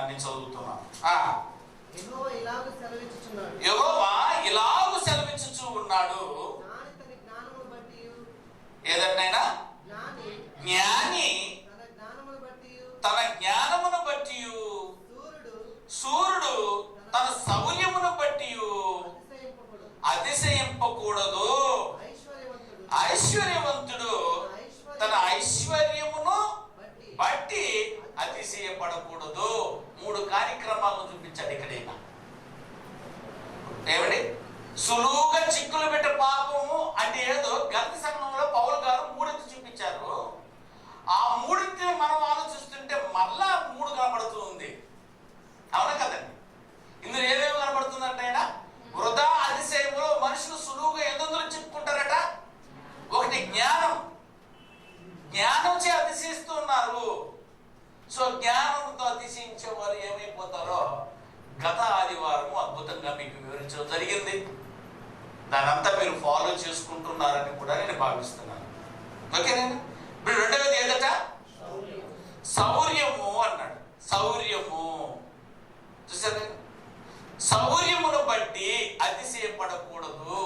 నేను చదువుతున్నాను. యెహోవా ఇలాగు సెలవిచ్చుచు ఉన్నాడు, ఏదన్నైనా జ్ఞాని తన జ్ఞానమును బట్టి, సూర్యుడు తన శౌర్యమును బట్టి అతిశయింపకూడదు. ఐశ్వర్యవంతుడు తన ఐశ్వర్యమును బట్టి అతిశయపడకూడదు. 3 కార్యక్రమాలను చూపించాడు ఇక్కడైనా. ఏమండి, సులువుగా చిక్కులు పెట్టే పాపము అంటే ఏదో గలతీ సంఘంలో పౌలు గారు 3 చూపించారు. ఆ 3 మనం ఆలోచిస్తుంటే మళ్ళా 3 కనబడుతూ ఉంది. అవునా కదండి? ఇందులో ఏమేమి కనబడుతుందంటే ఆయన వృధా అతిశయములో మనుషులు సులువుగా ఎందులో చిక్కుకుంటారట. ఒకటి జ్ఞానం, జ్ఞానం చే అతిశయిస్తున్నారు. సో జ్ఞానంతో అతిశయించే వారు ఏమైపోతారో గత ఆదివారం అద్భుతంగా మీకు వివరించడం జరిగింది. దానంతా మీరు ఫాలో చేసుకుంటున్నారని కూడా నేను భావిస్తున్నాను. ఓకేనండి. ఇప్పుడు రెండవది ఏదట? శౌర్యము అన్నాడు. శౌర్యము చూసారా? శౌర్యమును బట్టి అతిశయపడకూడదు.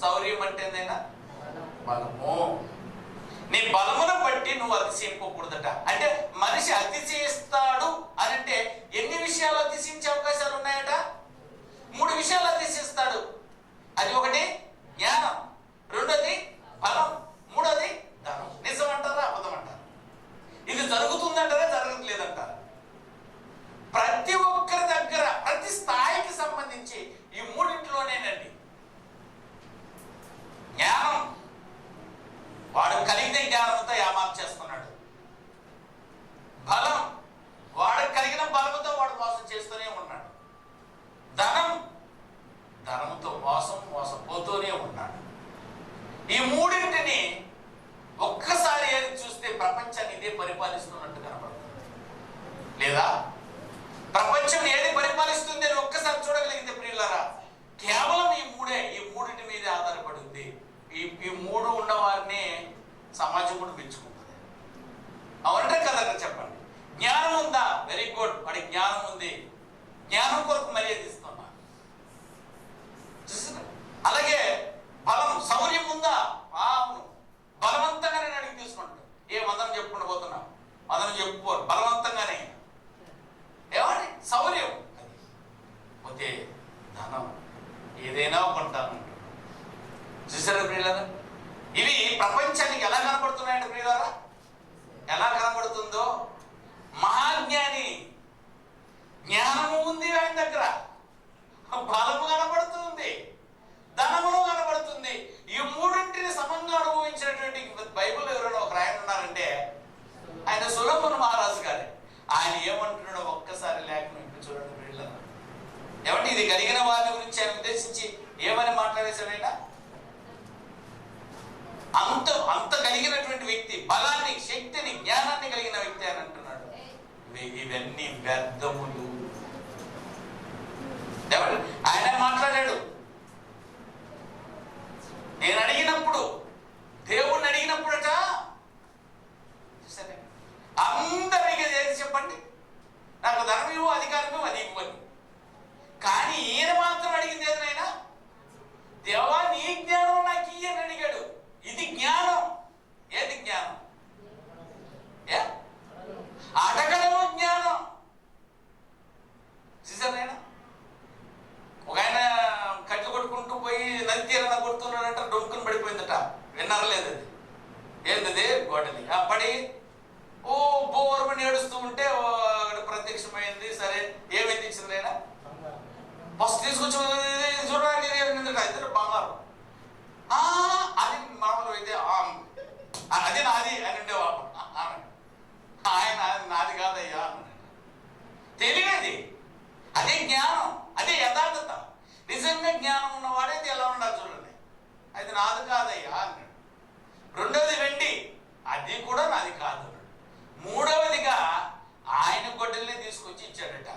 శౌర్యం అంటే ఏదైనా బలము. నీ బలమును బట్టి నువ్వు అతిశయింపకూడదట. అంటే మనిషి అతిశయిస్తాడు అని అంటే ఎన్ని విషయాలు అతిశయించే అవకాశాలు ఉన్నాయట? 3 విషయాలు అతిశయిస్తాడు. అది ఒకటి జ్ఞానం, రెండోది బలం, మూడోది ధనం. నిజం అంటారా అబద్ధం అంటారా? ఇది జరుగుతుందంటారా జరగట్లేదంటారా? ప్రతి ఒక్కరి దగ్గర ప్రతి స్థాయికి సంబంధించి ఈ 3లోనేనండి. జ్ఞానం, వాడు కలిగిన జ్ఞానంతో చేస్తున్నాడు. బలం, వాడు కలిగిన బలంతో వాడు మోసం చేస్తూనే ఉన్నాడు. ధనం, ధనంతో మోసపోతూనే ఉన్నాడు. ఈ 3 ఒక్కసారి చూస్తే ప్రపంచాన్ని ఇదే పరిపాలిస్తున్నట్టు కనబడుతుంది. లేదా ప్రపంచం ఏది పరిపాలిస్తుంది అని ఒక్కసారి చూడగలిగితే ప్రియులారా, కేవలం ఈ 3 మీదే ఆధారపడి ఉంది. ఈ 3 ఉన్న వారిని సమాజం కూడా మెచ్చుకుంటుంది. అవునంటే కదండి? చెప్పండి. జ్ఞానం ఉందా? వెరీ గుడ్, వాడి జ్ఞానం ఉంది. జ్ఞానం కొరకు మర్యాద ఇస్తున్నా. అలాగే బలం, శౌర్యం ఉందా? అవును. బలవంతంగానే అడిగి తీసుకుంటాడు. మదనం చెప్పుకుంటూ పోతున్నా, మదనం చెప్పుకోరు, బలవంతంగానే. ఏమండి? శౌర్యం. అది పోతే ధనం, ఏదైనా కొంటాను. చూసారా ప్రియులారా? ఇవి ప్రపంచానికి ఎలా కనబడుతున్నాయండి ప్రియులారా? ఎలా కనబడుతుందో, మహాజ్ఞాని, జ్ఞానము ఉంది ఆయన దగ్గర, బలము కనబడుతుంది, ధనమును కనబడుతుంది. ఈ 3 సమంగా అనుభవించినటువంటి బైబిల్ ఎవరైనా ఒక ఆయన ఉన్నారంటే ఆయన సొలొమోను మహారాజు గారే. ఆయన ఏమంటున్నాడో ఒక్కసారి లేఖనం ఇప్పుడు చూడండి ప్రియులారా. ఏమంటే ఇది కలిగిన వారి గురించి ఆయన ఉద్దేశించి ఏమని మాట్లాడేశాడైనా? అంత కలిగినటువంటి వ్యక్తి, బలాన్ని, శక్తిని, జ్ఞానాన్ని కలిగిన వ్యక్తి అని అంటున్నాడు. ఇవన్నీ వ్యర్థములు. ఆయన మాట్లాడాడు. నేను అడిగినప్పుడు, దేవుణ్ణి అడిగినప్పుడట, సరే అందరికీ ఏది చెప్పండి, నాకు ధనం ఇవ్వు, అధికారం ఇవ్వు, అది ఇవ్వని. కానీ ఈయన మాత్రం అడిగింది ఏదైనా, దేవా నీ జ్ఞానం నాకు ఇయ్యని అడిగాడు. ఇది జ్ఞానం. ఏది జ్ఞానం? అడగడము జ్ఞానం. చూసారైనా? ఒక ఆయన కట్లు కొట్టుకుంటూ పోయి నది తీరన కొడుతున్నాడంట, డొంకుని పడిపోయిందట. విన్నారా లేదు? అది ఏంటది? గోడలి పడి బోర్మని ఏడుస్తూ ఉంటే ప్రత్యక్షమైంది. సరే ఏమైంది? ఇచ్చింది ఆయన ఫస్ట్ తీసుకొచ్చి చూడడానికి ఇద్దరు బంగారం. అది మామూలు అయితే అది నాది అని ఉండేవాడు. ఆయన నాది కాదయ్యా తెలియదు. అదే జ్ఞానం, అదే యథార్థత. నిజంగా జ్ఞానం ఉన్నవాడైతే ఎలా ఉండాలి చూడండి. అది నాది కాదయ్యా అన్నాడు. రెండవది వెండి, అది కూడా నాది కాదు. మూడవదిగా ఆయన గొడ్డల్ని తీసుకొచ్చి ఇచ్చాడట.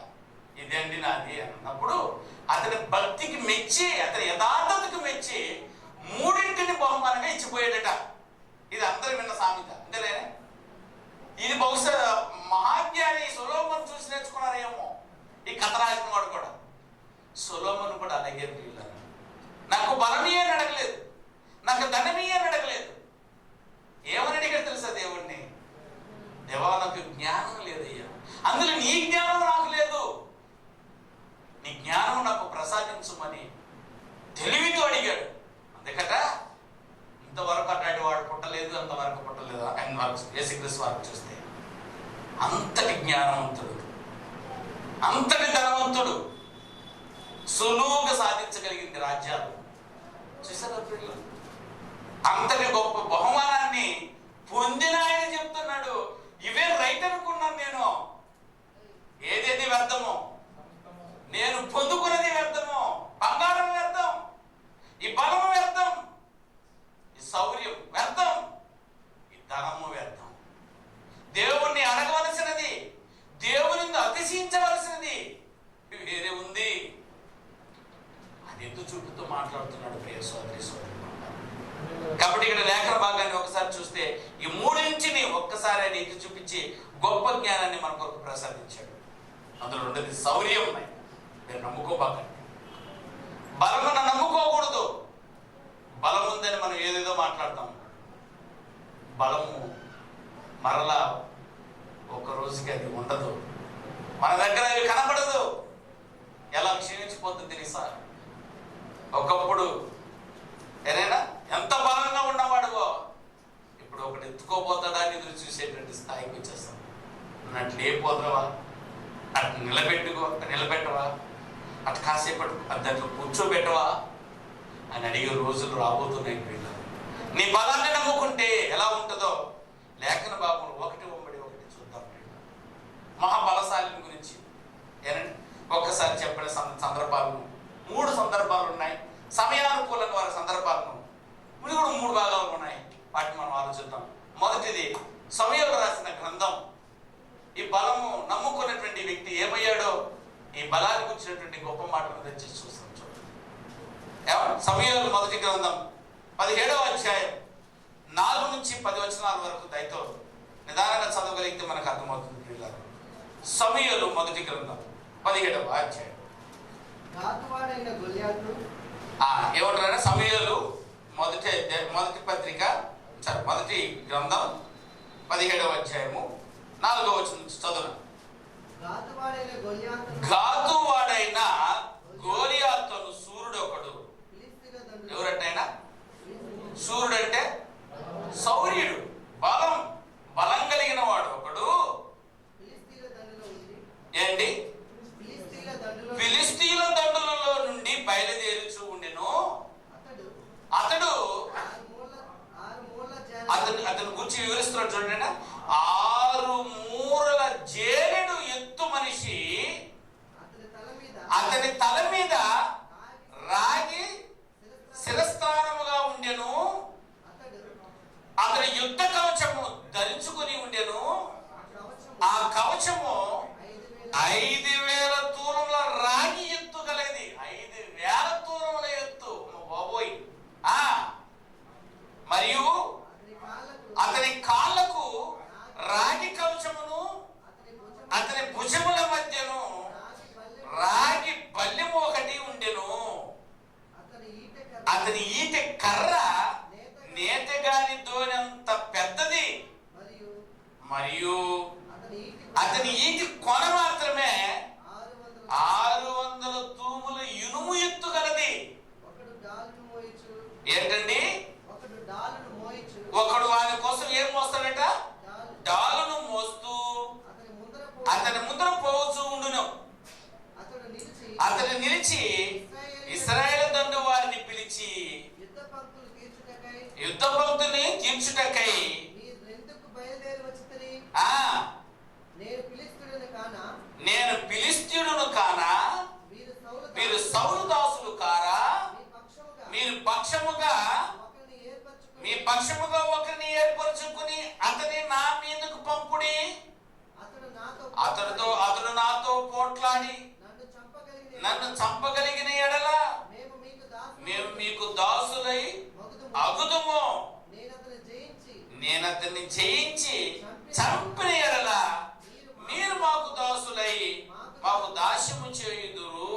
ఇదండి నాది అన్నప్పుడు అతని భక్తికి మెచ్చి, అతని యథార్థతకు మెచ్చి 3 బహుమానంగా ఇచ్చిపోయాడట. ఇది అందరూ విన్న సామెత అంతేలే. ఇది బహుశా మహాజ్ఞాని సొలొమోను చూసి నేర్చుకున్నారేమో సొలొమోను కూడా అలాగే ప్రియులారా. నాకు బలమీ అని అడగలేదు, నాకు ధనమీ అని అడగలేదు. ఏమని అడిగాడు తెలుసా దేవుణ్ణి? దేవా, నాకు జ్ఞానం లేదయ్యా, అందులో నీ జ్ఞానం నాకు లేదు, నీ జ్ఞానం నాకు ప్రసాదించమని తెలివితో అడిగాడు. అందుకట ఇంతవరకు అట్లాంటి వాడు పుట్టలేదు, అంతవరకు పుట్టలేదు. ఆయన యేసుక్రీస్తు వారికి చూస్తే అంతటి జ్ఞానవంతుడు, అంతటి ధనవంతుడు, సులువుగా సాధించగలిగింది రాజ్యాలు. చూసారా పిల్లలు? అంతటి గొప్ప బహుమానాన్ని పొందిన ఆయన చెప్తున్నాడు, ఇవే రైట్ అనుకున్నాను నేను, ఏదేది వ్యర్థమో, నేను పొందుకున్నది వ్యర్థమో, బంగారం వ్యర్థం, ఈ బలము వ్యర్థం, ఈ శౌర్యం వ్యర్థం, ఈ ధనము వ్యర్థం. దేవుణ్ణి అడగవలసినది, దేవుని అతిశయించవలసినది వేరే ఉంది. అది ఎత్తు చూపుతూ మాట్లాడుతున్నాడు ప్రియ సోదరి సోదరి. కాబట్టి ఇక్కడ లేఖన భాగాన్ని ఒకసారి చూస్తే ఈ మూడింటిని ఒక్కసారి ఆయన ఎత్తి చూపించి గొప్ప జ్ఞానాన్ని మన కొరకు ప్రసాదించాడు. అందులో ఉండేది శౌర్యం. మీరు నమ్ముకోబాకండి, బలమును నమ్ముకోకూడదు. బలం ఉందని మనం ఏదేదో మాట్లాడతాం. బలము మరలా ఒక రోజుకి అది ఉండదు, మన దగ్గర అది కనబడదు. ఎలా క్షీణించిపోతుంది తెలుసా? ఒకప్పుడు ఏదైనా ఎంత బలంగా ఉన్నవాడువో ఇప్పుడు ఒకటి ఎత్తుకోపోతాడా అని ఎదురు చూసేటువంటి స్థాయికి వచ్చేస్తాం. అటు లేకపోతావా, అటు నిలబెట్టవా, అటు కాసేపటి దాంట్లో కూర్చోబెట్టవా అని అడిగే రోజులు రాబోతున్నాయి. నీ బలాన్ని నమ్ముకుంటే ఎలా ఉంటుందో లేఖన భాగంలో ఒకటి చూద్దాం. మహాబలశాలిని గురించి ఏనండి ఒక్కసారి చెప్పిన సందర్భాలను 3 సందర్భాలు ఉన్నాయి. సమయానుకూలంగా వారి సందర్భాలను ఇది కూడా 3 భాగాలు ఉన్నాయి. వాటిని మనం ఆలోచిద్దాం. మొదటిది సమూయేలు రాసిన గ్రంథం. ఈ బలము నమ్ముకున్నటువంటి వ్యక్తి ఏమయ్యాడో ఈ బలానికి వచ్చినటువంటి గొప్ప మాటలు తెచ్చి చూస్తాం. చూడండి, సమూయేలు మొదటి గ్రంథం 17వ అధ్యాయం 4 నుంచి 10 వచనాల వరకు దయతో నిదానంగా చదవగలిగితే మనకు అర్థమవుతుంది పిల్లలు. సమూయేలు మొదటి గ్రంథం 17వ అధ్యాయం. ఏమంటారా? సమూయేలు మొదటి పత్రిక మొదటి గ్రంథం 17వ అధ్యాయము 4వ వచనం నుంచి చదువు. గాతువాడైన గోలియాతును సూర్యుడు ఒకడు. ఎవరంటైనా సూర్యుడు అంటే శౌర్యుడు, బలం కలిగిన వాడు ఒకడు ఏంటి ఫిలిష్తీయుల దండులలో నుండి బయలుదేరుచూ ఉండెను. అతడు అతని గురించి వివరిస్తున్నాడు చూడండి. 6 మూరల జేరెడు ఎత్తు మనిషి అతని తల మీద రాగి శిరస్థానముగా ఉండెను. అతని యుద్ధ కవచము ధరించుకుని ఉండెను. ఆ కవచము 5,000 తూరముల రాగి ఎత్తు కలిగింది. 5,000 తూరముల ఎత్తు బాబోయ్. మరియు అతని కాళ్ళకు రాగి కవచమును, అతని భుజముల మధ్యను రాగి బల్లెము ఒకటి ఉండెను. అతని ఈటె కర్ర నేతగాని దోనంత పెద్దది. మరియు అతని ఈటి కొన మాత్రమే 600 తూముల ఇనుము ఎత్తు గలది. ఏంటండి? ఒకడు వాని కోసం ఏం మోస్తాడట? డాలును మోస్తూ అతని ముందర పోవచ్చు ఉండును. అతను నిలిచి ఇశ్రాయేలు దండు వారిని పిలిచి యుద్ధ పంక్తుని తీర్చుటకై నేను ఫిలిష్తీయుడును కానా? మీరు సౌలు దాసులు కారా? మీరు మీ పక్షముగా ఒకరిని ఏర్పరచుకుని అతని నా మీదకు పంపుడి. అతడు నాతో పోట్లాడి నన్ను చంపగలిగిన ఎడల మేము మీకు దాసులై అగుదుము. నేను అతన్ని జయించి చంపిన ఎడల మీరు మాకు దాసులై మాకు దాస్యము చేయుదురు.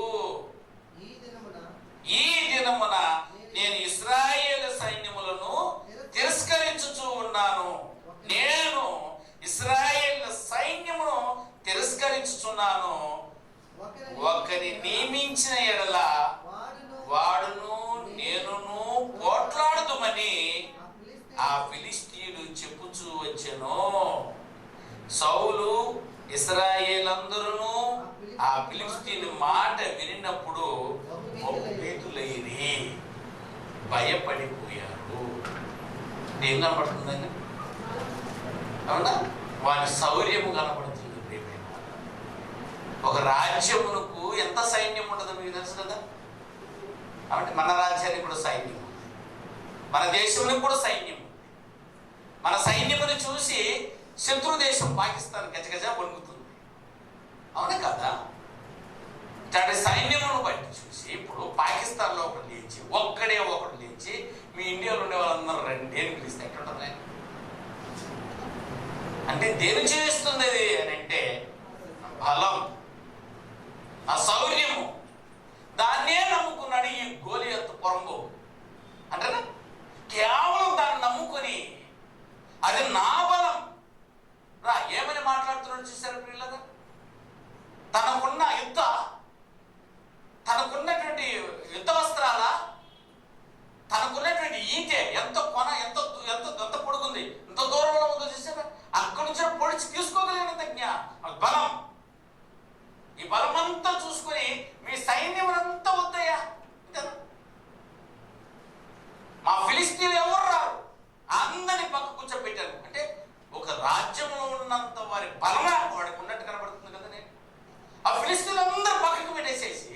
తాను ఒకరి నియమించిన ఎడల వాడును నేనును పోట్లాడుదుమని ఆ ఫిలిష్తీయుడు చెప్పుచూ వచ్చెను. సౌలు ఇశ్రాయేలందరూ ఆ ఫిలిష్తీయుని మాట వినినప్పుడు బహుభీతులైరి, భయపడిపోయారు. ఏం కనపడుతుందండి? అవునా? వారి శౌర్యము కనపడుతుంది. ప్రియమైన ఒక రాజ్యమునకు ఎంత సైన్యం ఉండదో మీకు తెలుసు కదా. కాబట్టి మన రాజ్యానికి కూడా సైన్యం ఉంది, మన దేశంలో కూడా సైన్యం ఉంది. మన సైన్యమును చూసి శత్రు దేశం పాకిస్తాన్ గజగజ వణుకుతుంది. అవునా కదా? ఇట్లాంటి సైన్యమును బట్టి చూసి ఇప్పుడు పాకిస్తాన్లో ఒకటి లేచి ఒకడు లేచి మీ ఇండియాలో ఉండే వాళ్ళందరూ రండి అని పిలిస్తే ఎట్లుంటుంది? అంటే దేని చేస్తుంది అది అని అంటే బలం, ఆ శౌర్యము. దాన్నే నమ్ముకున్నాడు ఈ గోలియతు పొరంబు. అంటేనా కేవలం దాన్ని నమ్ముకొని అది నా బలం రా ఏమని మాట్లాడుతున్నాడు చూశారు పిల్లగా. తనకున్నటువంటి యుద్ధ వస్త్రాల, తనకున్నటువంటి ఈటె ఎంత పొడుగుంది, ఎంత దూరంలో ఉందో చూసారా. అక్కడి నుంచి పొడిచి తీసుకోగలిగినంత బలం. ఈ బలం అంతా చూసుకొని మీ సైన్యం అంతా వద్దయ్యా, మా ఫిలిష్తీయులు ఎవరు రారు, అందరినీ పక్క కూర్చోబెట్టారు. అంటే ఒక రాజ్యంలో ఉన్నంత వారి బలమా వాడికి ఉన్నట్టు కనబడుతుంది కదా. నేను ఆ ఫిలిష్తీయులు అందరూ పక్కకు పెట్టేసేసి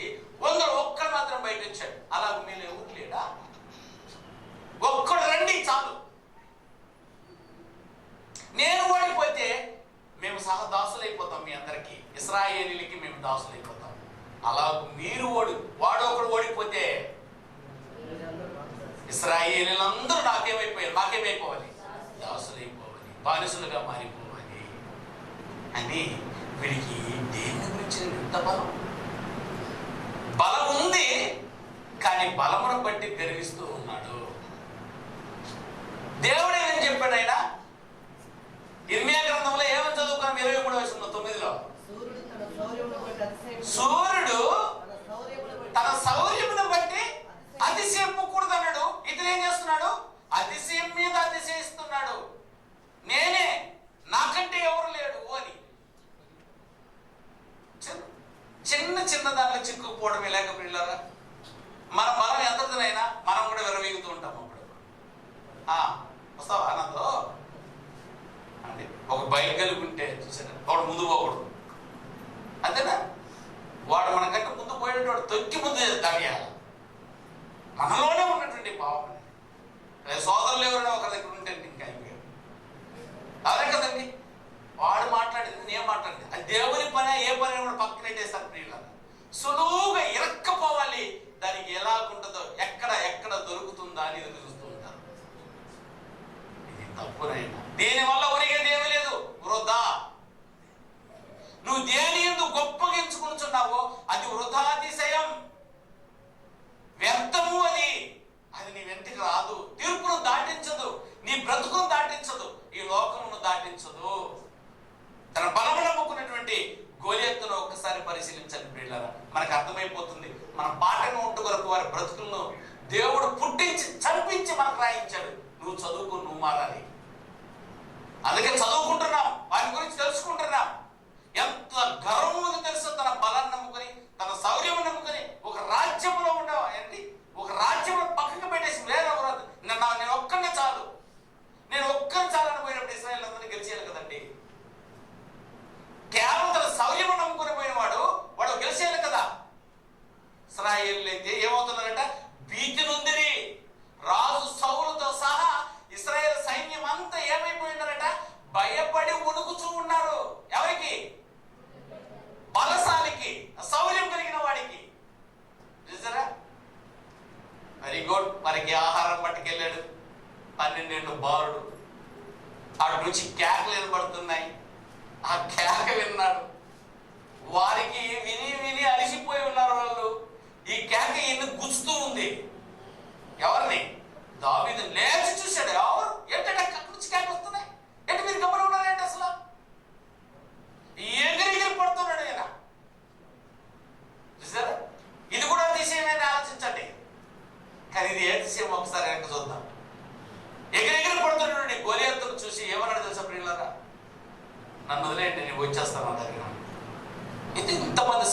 ఒక్కడు మాత్రం బయట వచ్చాడు. అలా మీరు ఎవరు లేడా? ఒక్కడు రండి చాలు, నేను ఓడిపోతే మేము సహా దాసులైపోతాం, మీ అందరికీ ఇశ్రాయేలీలకి మేము దాసులైపోతాం. అలా మీరు వాడు ఒకడు ఓడిపోతే ఇశ్రాయేలీలందరూ మాకేమైపోవాలి? దాసులైపోవాలి, బానిసులుగా మారిపోవాలి అని వీడికి దేని గురించి ఎంత బలం ఉంది, కానీ బలమును బట్టి గర్విస్తూ ఉన్నాడు. దేవుడు ఏమని చెప్పాడు? ఆయన ఇర్మియా గ్రంథంలో ఏమని చదువుకున్నాం? 23:9 సూర్యుడు తన శౌర్యమును బట్టి అతిశయకూడదు అన్నాడు. ఇతను ఏం చేస్తున్నాడు? అతిశయం మీద అతిశయిస్తున్నాడు. నేనే, నాకంటే ఎవరు లేడు అని చిన్న దాంట్లో చిక్కుపోవడమే. లేక పిల్లరా మన బలం ఎంతదినైనా మనం కూడా విరవీగుతూ ఉంటాం. అప్పుడు వస్తావా ఆనందో అంటే ఒక బైక్ కలిగి ఉంటే చూసారా, వాడు ముందు పోకూడదు అంతేనా. వాడు మనకంటే ముందు పోయేటట్టు వాడు తొక్కి ముందు దాడియాలి. మనలోనే ఉన్నటువంటి భావం. సోదరులు ఎవరైనా ఒకరి దగ్గర ఉంటే ఇంకా అయిపోయాడు. అదే కదండి, వాడు మాట్లాడేది నేను మాట్లాడేది అది దేవుని పని. ఏ పని కూడా పక్కన పెట్టేస్తారు ప్రియులారా. సులువుగా ఇరక్కపోవాలి, దానికి ఎలాగుంటుందో ఎక్కడ దొరుకుతుందా అని చూస్తూ ఉంటారు. ఇది తప్పునైనా దీనివల్ల ఒరిగేది ఏమీ లేదు, వృధా. నువ్వు దేని ఎందుకు గొప్పగా ఎంచుకుంటున్నావో అది వృధాతిశయం, వ్యర్థము. అది నీ వెంటకి రాదు, తీర్పును దాటించదు, నీ బ్రతుకును దాటించదు, ఈ లోకమును దాటించదు. తన బలము నమ్ముకున్నటువంటి గోలియత్తును ఒక్కసారి పరిశీలించండి ప్రియులారా, మనకు అర్థమైపోతుంది. మన పాటను ఉంటు కొరకు వారి బ్రతుకులను దేవుడు పుట్టించి చంపించి మనకు రాయించాడు. నువ్వు చదువుకు, నువ్వు మారాలి. అందుకే చదువుకుంటున్నాం, వారి గురించి తెలుసుకుంటున్నాం. ఎంత గర్వముగా తెలుసు, తన బలాన్ని నమ్ముకొని, తన శౌర్యము నమ్ముకొని ఒక రాజ్యంలో ఉండవు ఏంటి, ఒక రాజ్యంలో పక్కకు పెట్టేసి నేను ఒక్కనే చాలు, నేను ఒక్కరిని చాలని పోయినప్పుడు ఇశ్రాయేలు అందరినీ గెలిచేయాలి కదండి. కేవలం తన శౌర్యము నమ్ముకొని పోయిన వాడు గెలిచేయాలి కదా. ఇశ్రాయేలు అయితే ఏమవుతున్నారట? భీతి నొందిరి. రాజు సౌలుతో సహా ఇశ్రాయేలు సైన్యం అంతా ఏమైపోయినారట? భయపడి వణుకుచూ ఉన్నారు. ఎవరికి? బలస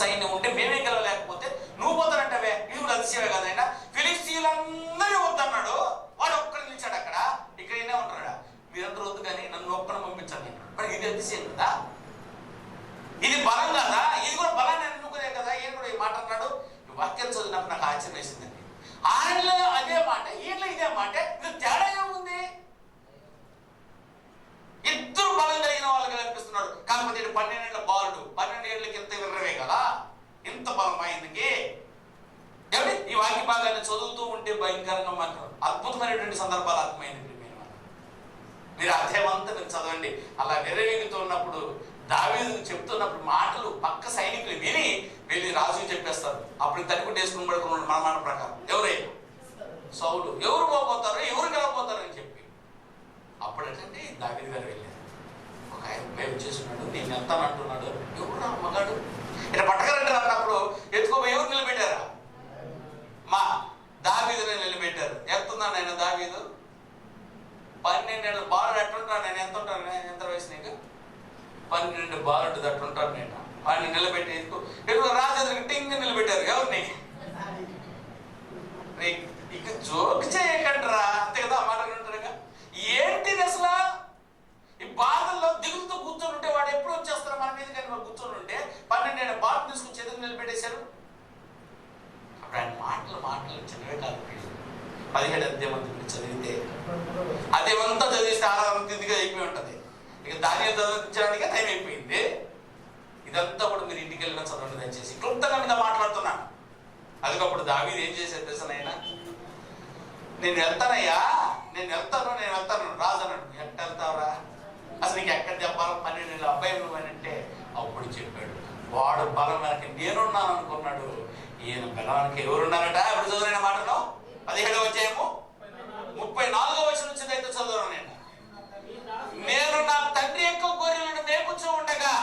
సైన్యం ఉంటే మేమే గెలవలేకపోతే నువ్వు పోతానంటావే, ఇది కూడా అతిశయమే కదైనా. ఫిలిస్తీన్లందరూ వద్దన్నాడు, వాడు ఒక్కడు నిలిచాడు అక్కడ. ఇక్కడైనా ఉంటున్నాడా, మీరందరూ వద్దు కానీ నన్ను ఒక్కను పంపించండి. మరి ఇది అతిశయం కదా, ఇది బలం కదా, ఇది కూడా బలాన్ని అనుకునే కదా. ఈయన కూడా ఈ మాట అన్నాడు. వాక్యం చదివినప్పుడు నాకు ఆశ్చర్యం వేసిందండి. ఆయనలో అదే మాట, ఈయనలో ఇదే మాట, ఇది తేడా ఏముంది? ఇద్దరు బలం కలిగిన వాళ్ళకి కనిపిస్తున్నాడు. కాకపోతే 12 ఏళ్ల బాలుడు, 12 ఏళ్ళకి ఇంత విర్రవే కదా, ఇంత బలం అయిందికి. ఏమంటే ఈ వాక్య భాగాన్ని చదువుతూ ఉంటే భయంకరంగా మాత్రం అద్భుతమైనటువంటి సందర్భాలు అర్థమైంది. మీరు అధ్యాయమంతా మీరు చదవండి. అలా నెరవేగుతూ ఉన్నప్పుడు దావీదు చెప్తున్నప్పుడు మాటలు పక్క సైనికులు విని వెళ్ళి రాజుకి చెప్పేస్తారు. అప్పుడు తనుకుంటే వేసుకుని పడుకున్నాడు మన మాట ప్రకారం. ఎవరైనా సౌలు ఎవరు పోతారో ఎవరు గెలవపోతారో అని చెప్పి అప్పుడంటే దావీదు గారు వెళ్ళారు. ఒక ఆయన భయం చేస్తున్నాడు, నేను వెళ్తాను అంటున్నాడు. ఎవరు నా మగాడు ఇలా పట్టకరంటారు అన్నప్పుడు ఎత్తుకోపోయి ఎవరు నిలబెట్టారా? మా దావీదుని నిలబెట్టారు. ఎత్తున్నాను నేను దావీదు 12 ఏళ్ళ బాలుడు ఎట్టుంటాను నేను. ఎంత ఉంటాను నేను? ఎంత వయసు నీకు? 12 బాలుడు అట్టుంటాను నేను. వాడిని నిలబెట్టి రాజేంద్రకి టింగ్ నిలబెట్టారు. ఎవరిని? ఇక జోక్ చేయకండిరా, అంతే కదా. ఆ మాట ఉంటారుగా. ఏంటిది అసలు? ఈ బాధల్లో దిగులతో కూర్చొని ఉంటే వాడు ఎప్పుడు వచ్చేస్తారు మన మీద. కానీ వాడు కూర్చొని ఉంటే 12 ఏళ్ళ బాలు తీసుకుని ఎదురు నిలబెట్టేశారు. అప్పుడు ఆయన మాటలు చిన్నవే కాదు. 17 అధ్యాయం చదివితే అదేమంతా చదివిస్తే ఆరాధన ఇదిగా అయిపోయి ఉంటుంది. ఇక దాన్ని చదివించడానికి టైం అయిపోయింది. ఇదంతా కూడా మీరు ఇంటికి వెళ్ళిన చదవండి దయచేసి. క్లుప్తంగా మీద మాట్లాడుతున్నాను. అందుకప్పుడు దావీదు ఏం చేసేది తెలుసనైనా, నేను వెళ్తానయ్యా, నేను వెళ్తాను రాజు అన్నాడు. ఎట్ట వెళ్తావురా, అసలు నీకు ఎక్కడ చెప్పాలో 12 ఏళ్ళ అబ్బాయి నువ్వనంటే అప్పుడు చెప్పాడు. వాడు బలం వెనక నేనున్నాను అనుకున్నాడు. ఈయన బలానికి ఎవరున్నారట? ఎప్పుడు చదివిన మాటలో 17వ అధ్యాయము 34వ వచనం నుంచి అయితే చదువును. నేను నా తండ్రి యొక్క గొర్రెలను మేపుచూ ఉండగా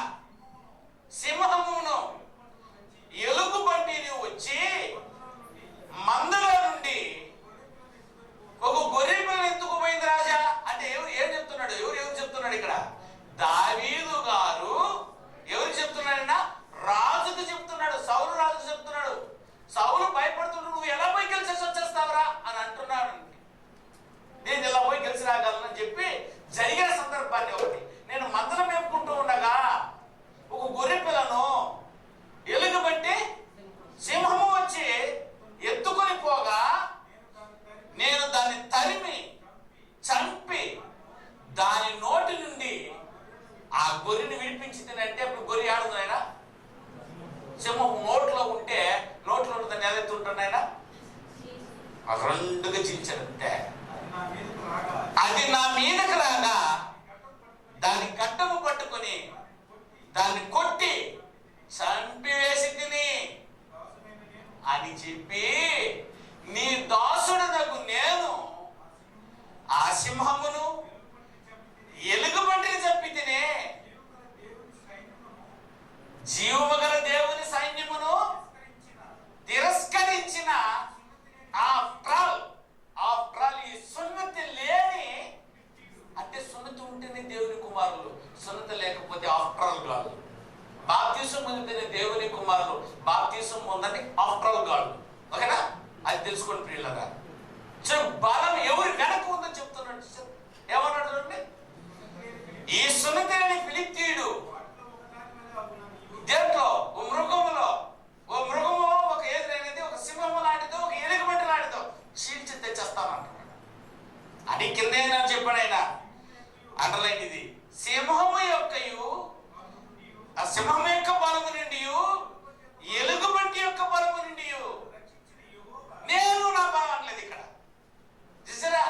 సింహమును ఎలుగుబంటిని వచ్చి మందలో నుండి ఒక గొర్రె పిల్లని ఎత్తుకుపోయింది రాజా అంటే ఏం చెప్తున్నాడు? ఎవరు చెప్తున్నాడు ఇక్కడ? దావీదు గారు ఎవరు చెప్తున్నాడన్నా? రాజుకు చెప్తున్నాడు. సౌలు రాజుకు చెప్తున్నాడు. సౌలు భయపడుతున్నాడు, నువ్వు ఎలా పోయి గెలిచేసి వచ్చేస్తావురా అని అంటున్నాడు. నేను ఇలా పోయి గెలిచి రాగలనని చెప్పి జరిగిన సందర్భాన్ని ఒకటి. నేను మందల మేపుకుంటూ ఉండగా ఒక గొర్రె పిల్లను ఎలుగుబంటి సింహము వచ్చి ఎత్తుకొని పోగా నేను దాన్ని తరిమి చంపి దాని నోటి నుండి ఆ గొర్రెని విడిపించింది. అప్పుడు గొర్రె ఆడుతుంది ఆయన. సింహం నోట్లో ఉంటే నోట్లో ఉంటుంది, ఎదెత్తుంటాను ఆయన. రెండుగా చీల్చాడంటే అది నా మీదకి రాగా దాని గడ్డము పట్టుకొని దాన్ని కొట్టి చంపివేసి తిని అని చెప్పి నీ దాసుడనగు నేను ఆ సింహమును ఎలుగుబంటిని చంపి తినే జీవము గల దేవుని సైన్యమును తిరస్కరించిన ఆఫ్టర్ ఆల్ ఈ సున్నతి లేని, అంటే సున్నతి ఉంటేనే దేవుని కుమారులు, సున్నతి లేకపోతే ఆఫ్టర్ ఆల్ గాడు. బాప్తిసం పొందితేనే దేవుని కుమారులు, బాప్తిసం పొందని ఆఫ్టర్ ఆల్ గాడు. ఓకేనా? అది తెలుసుకోండి ప్రియులారా. బలం ఎవరి వెనక ఉందో చెప్తున్నాడు. ఏమన్నాడు చూడండి, ఈ సున్నతి లేని ఫిలిష్తీయుడు దేంట్లో? ఓ మృగములో, ఓ మృగము ఒక ఏదైనది, ఒక సింహము లాంటిదో, ఒక ఎలుగుబంటి లాంటిదో చీల్చి తెచ్చేస్తానంటున్నాడు. అని కిందే చెప్పాడు ఆయన. అండర్లైన్ ఇది. సింహము యొక్కయు, ఆ సింహము యొక్క బలము నుండి, ఎలుగుబంటి యొక్క బలము నుండి నేను నా బలం అనలేదు ఇక్కడ. చూసారా?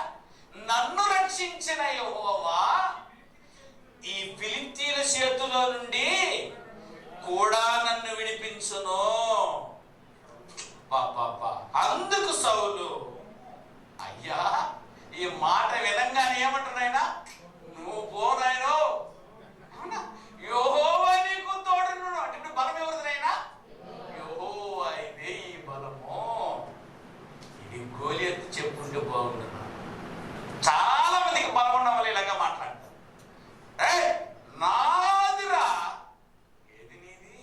నన్ను రక్షించిన యెహోవా ఈ ఫిలిష్తీయుల చేతిలో నుండి కూడా నన్ను విడిపించును. అందుకు సౌలు, అయ్యా ఈ మాట వినంగానే ఏమంటున్నాయినా, నువ్వు పోనాయనో యెహోవా నీకు తోడును. అంటే ఇప్పుడు బలం ఎవరిదైనా? యెహోవా ఇదే ఈ బలము. ఇది గోలియతు చెప్పుంటే బాగుంటుంది. చాలా మందికి బలం ఉన్న వాళ్ళు ఇలాగా మాట్లాడతారు. నాదిరా, ఏది నీది?